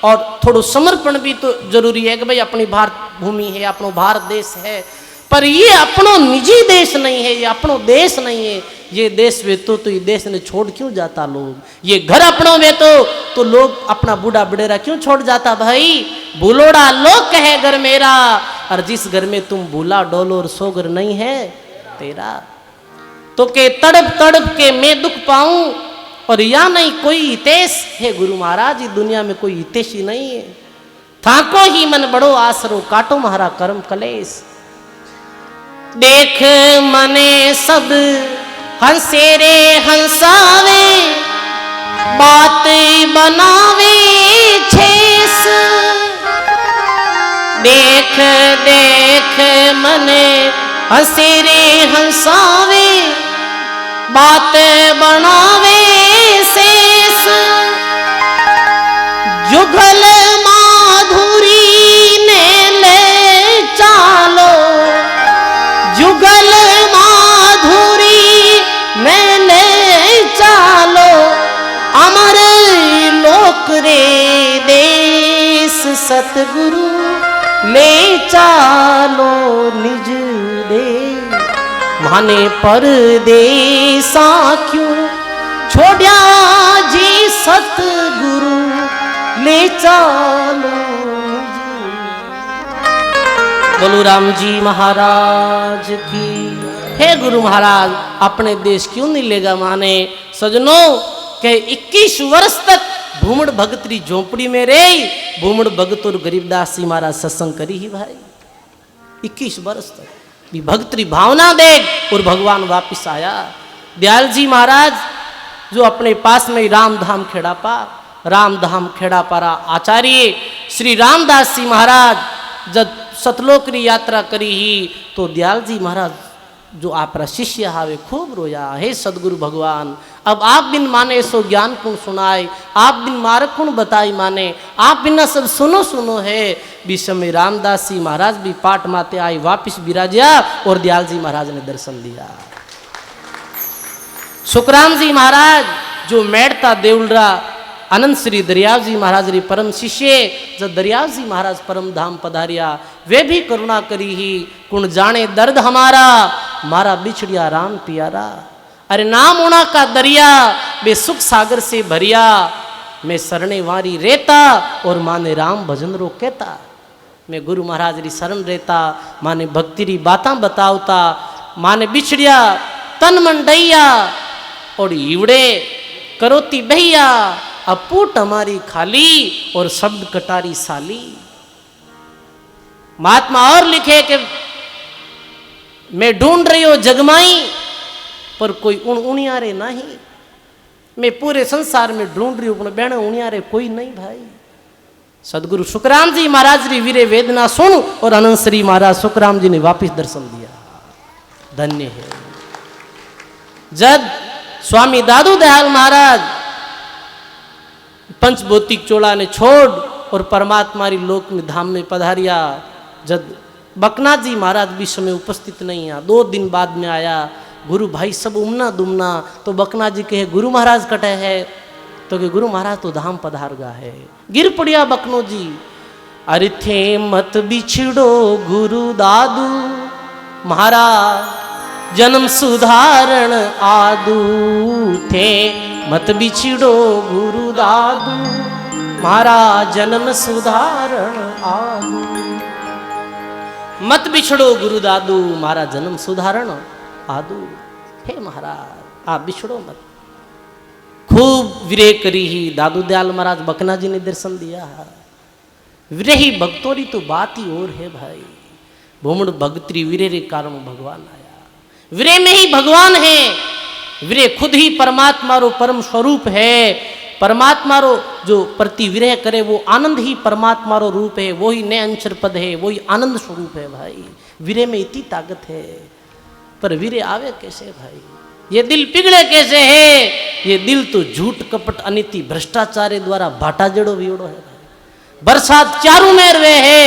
[SPEAKER 1] और थोड़ा समर्पण भी तो जरूरी है कि भाई अपनी भारत भूमि है, अपनो भारत देश है, पर ये अपनो निजी देश नहीं है, ये अपनो देश नहीं है। ये देश वे तो ये देश ने छोड़ क्यों जाता लोग? ये घर अपनों में तो लोग अपना बूढ़ा बड़ेरा क्यों छोड़ जाता भाई? भूलोड़ा लोग कहे घर मेरा, और जिस घर में तुम भूला डोलो और सो घर नहीं है तेरा। तो के तड़प तड़प के मैं दुख पाऊं और या नहीं कोई हितेश है गुरु महाराज, ये दुनिया में कोई हितेश ही नहीं है। थाको ही मन बड़ो आसरो काटो महारा कर्म कलेश। देख मने सब हंसे रे हंसावे, बात बनावे छेस। देख देख मने हंसे रे हंसावे, बात बनावे शेष। जुगल माधुरी ने ले चालो, जुगल माधुरी ने ले चालो, अमर लोक रे देश सतगुरु ले चालो निज देश। माने परदेसा क्यों छोड़िया जी सतगुरु ले चालो। बोलो राम जी महाराज की। हे गुरु महाराज अपने देश क्यों नहीं लेगा? माने सजनों के 21 वर्ष तक भूमड़ भगतरी झोंपड़ी में रे भूमड़ भगत और गरीबदास जी महाराज सत्संग करी ही भाई। 21 वर्ष तक भक्ति भावना देख और भगवान वापिस आया। दयाल जी महाराज जो अपने पास में रामधाम खेड़ापा, रामधाम खेड़ापारा आचार्य श्री रामदास जी महाराज जब सतलोक की यात्रा करी ही तो दयाल जी महाराज जो आपरा शिष्य हावे खूब रोया, हे सदगुरु भगवान अब आप बिन माने सो ज्ञान कौन सुनाए, आप बिन मार्ग कौन बताई माने, आप बिना सब सुनो सुनो है। विषम रामदास जी महाराज भी पाठ माते आई वापिस विराजिया और दयाल जी महाराज ने दर्शन दिया। सुखराम जी महाराज जो मेड़ता देवलरा अनंत श्री दरियाव जी महाराज री परम शिष्य जब दरियाव जी महाराज परम धाम पधारिया वे भी करुणा करी ही कुण जाने दर्द हमारा मारा बिछड़िया राम पियारा। अरे नाम उना का दरिया बे सुख सागर से भरिया, मैं सरणे वारी रेता और माने राम भजन रो कहता। मैं गुरु महाराज री शरण रहता, माने भक्ति री बातां बतावता, माने बिछड़िया तन मन डैया और इवड़े करोती भैया अपूट हमारी खाली और शब्द कटारी साली। महात्मा और लिखे कि मैं ढूंढ रही हूं जगमाई पर कोई उनियारे नहीं, मैं पूरे संसार में ढूंढ रही हूं बहन उनियारे कोई नहीं भाई। सदगुरु सुखराम जी महाराज री वीरे वेदना सुन और अनंत श्री महाराज सुखराम जी ने वापिस दर्शन दिया। धन्य है। जब स्वामी दादू दयाल महाराज पंचभौतिक चोला ने छोड़ और परमात्मा री लोक में धाम में पधारिया, जब बकनाथ जी महाराज विश्व में उपस्थित नहीं आया, 2 दिन बाद में आया। गुरु भाई सब उमना दुमना तो बकनाथ जी कहे गुरु महाराज कटे है तो कि गुरु महाराज तो धाम पधार गा है। गिर पड़िया बकनो जी, अरे थे मत बिछड़ो गुरु दादू महाराज जन्म सुधारण आदू थे मत बिछड़ो गुरु दादू मारा जन्म सुधारण आदू मत बिछड़ो गुरु दादू मारा जन्म सुधारण आदू हे महाराज आप बिछड़ो मत खूब विरह करी ही दादू दयाल महाराज बकना जी ने दर्शन दिया विरही भक्तों री तो बात ही और है भाई भूमड़ भक्ति विरह रे कारण भगवान आया विरह में ही भगवान है विरह खुद ही परमात्मा रो परम स्वरूप है परमात्मा रो जो प्रति विरह करे वो आनंद ही परमात्मा रो रूप है वो ही नए अंशर पद है वो ही आनंद स्वरूप है भाई विरह में इतनी ताकत है पर विरह आवे कैसे भाई ये दिल पिघले कैसे है ये दिल तो झूठ कपट अनिति भ्रष्टाचार द्वारा भाटा जड़ो वियोड़ो है भाई बरसात चारों में रहे है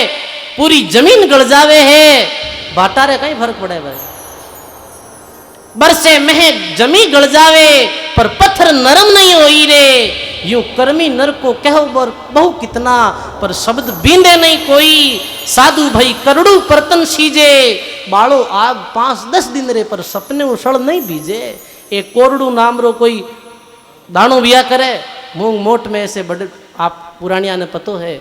[SPEAKER 1] पूरी जमीन गड़ जावे है भाटा रे कहीं फर्क पड़े भाई बरसे महक जमी गड़ जावे पर पत्थर नरम नहीं होई रे यूं कर्मी नर को कहो बर बहु कितना पर शब्द बींदे नहीं कोई साधु भाई करोड़ू परतन सीजे बालो आग 5-10 दिन रे पर सपने उछल नहीं बीजे एक कोरडू नाम रो कोई दानो बिया करे मूंग मोट में ऐसे बड़े आप पुरानिया ने पतो है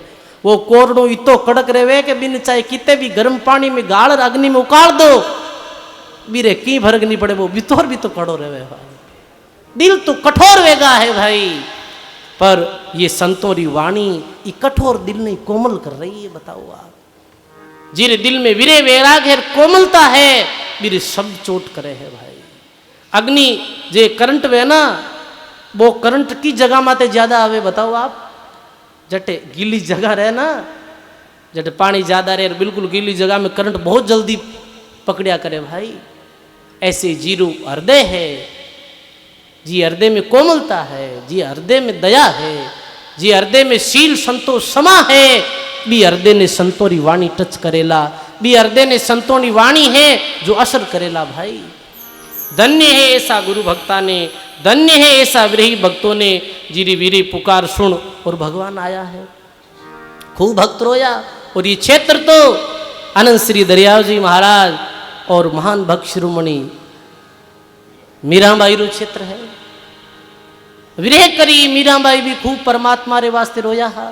[SPEAKER 1] वो कोरडू इतो कड़क रेवे के बिन चाहे कितने भी गर्म पानी में गाड़ अग्नि में उकाड़ दो बीरे की फर्क नहीं पड़े वो बितौर भी तो कड़ो रहे भाई दिल तो कठोर वेगा है भाई पर ये संतोरी वाणी ये कठोर दिल नहीं कोमल कर रही है बताओ आप जिरे दिल में विरे वैराग है कोमलता है मेरे शब्द चोट करे है भाई अग्नि जे करंट वे ना वो करंट की जगह माते ज्यादा आवे बताओ आप जटे गीली जगह रहे ना जटे पानी ज्यादा रहे बिल्कुल गीली जगह में करंट बहुत जल्दी पकड़िया करे भाई ऐसे जीरो हृदय है जी हृदय में कोमलता है जी हृदय में दया है जी हृदय में शील संतोष समा है बी हृदय ने संतोरी वाणी टच करेला बी हृदय ने संतोनी वाणी है जो असर करेला भाई धन्य है ऐसा गुरु भक्ता ने धन्य है ऐसा विरही भक्तों ने जीरी वीरी पुकार सुन और भगवान आया है खूब भक्त रोया और ये क्षेत्र तो आनंद श्री दरियाव जी महाराज और महान भक्त शिरोमणि मीराबाई रो क्षेत्र है विरह करी मीराबाई भी खूब परमात्मा रे वास्ते रोया हा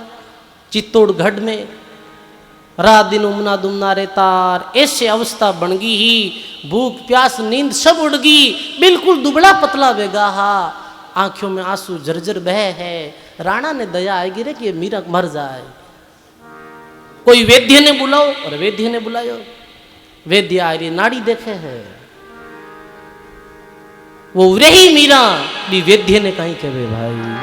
[SPEAKER 1] चित्तौड़गढ़ में रात दिन उमना दुमना रेतार ऐसे अवस्था बन गई ही भूख प्यास नींद सब उड़ गई बिल्कुल दुबला पतला बेगा हा आंखों में आंसू जर्जर बह है राणा ने दया आएगी रे कि ये मीरा मर जाए कोई वैद्य ने बुलाओ और वैद्य ने बुलायो वैद्य आ रही नाड़ी देखे है वो रही मीरा भी वैद्य ने कहीं कहे भाई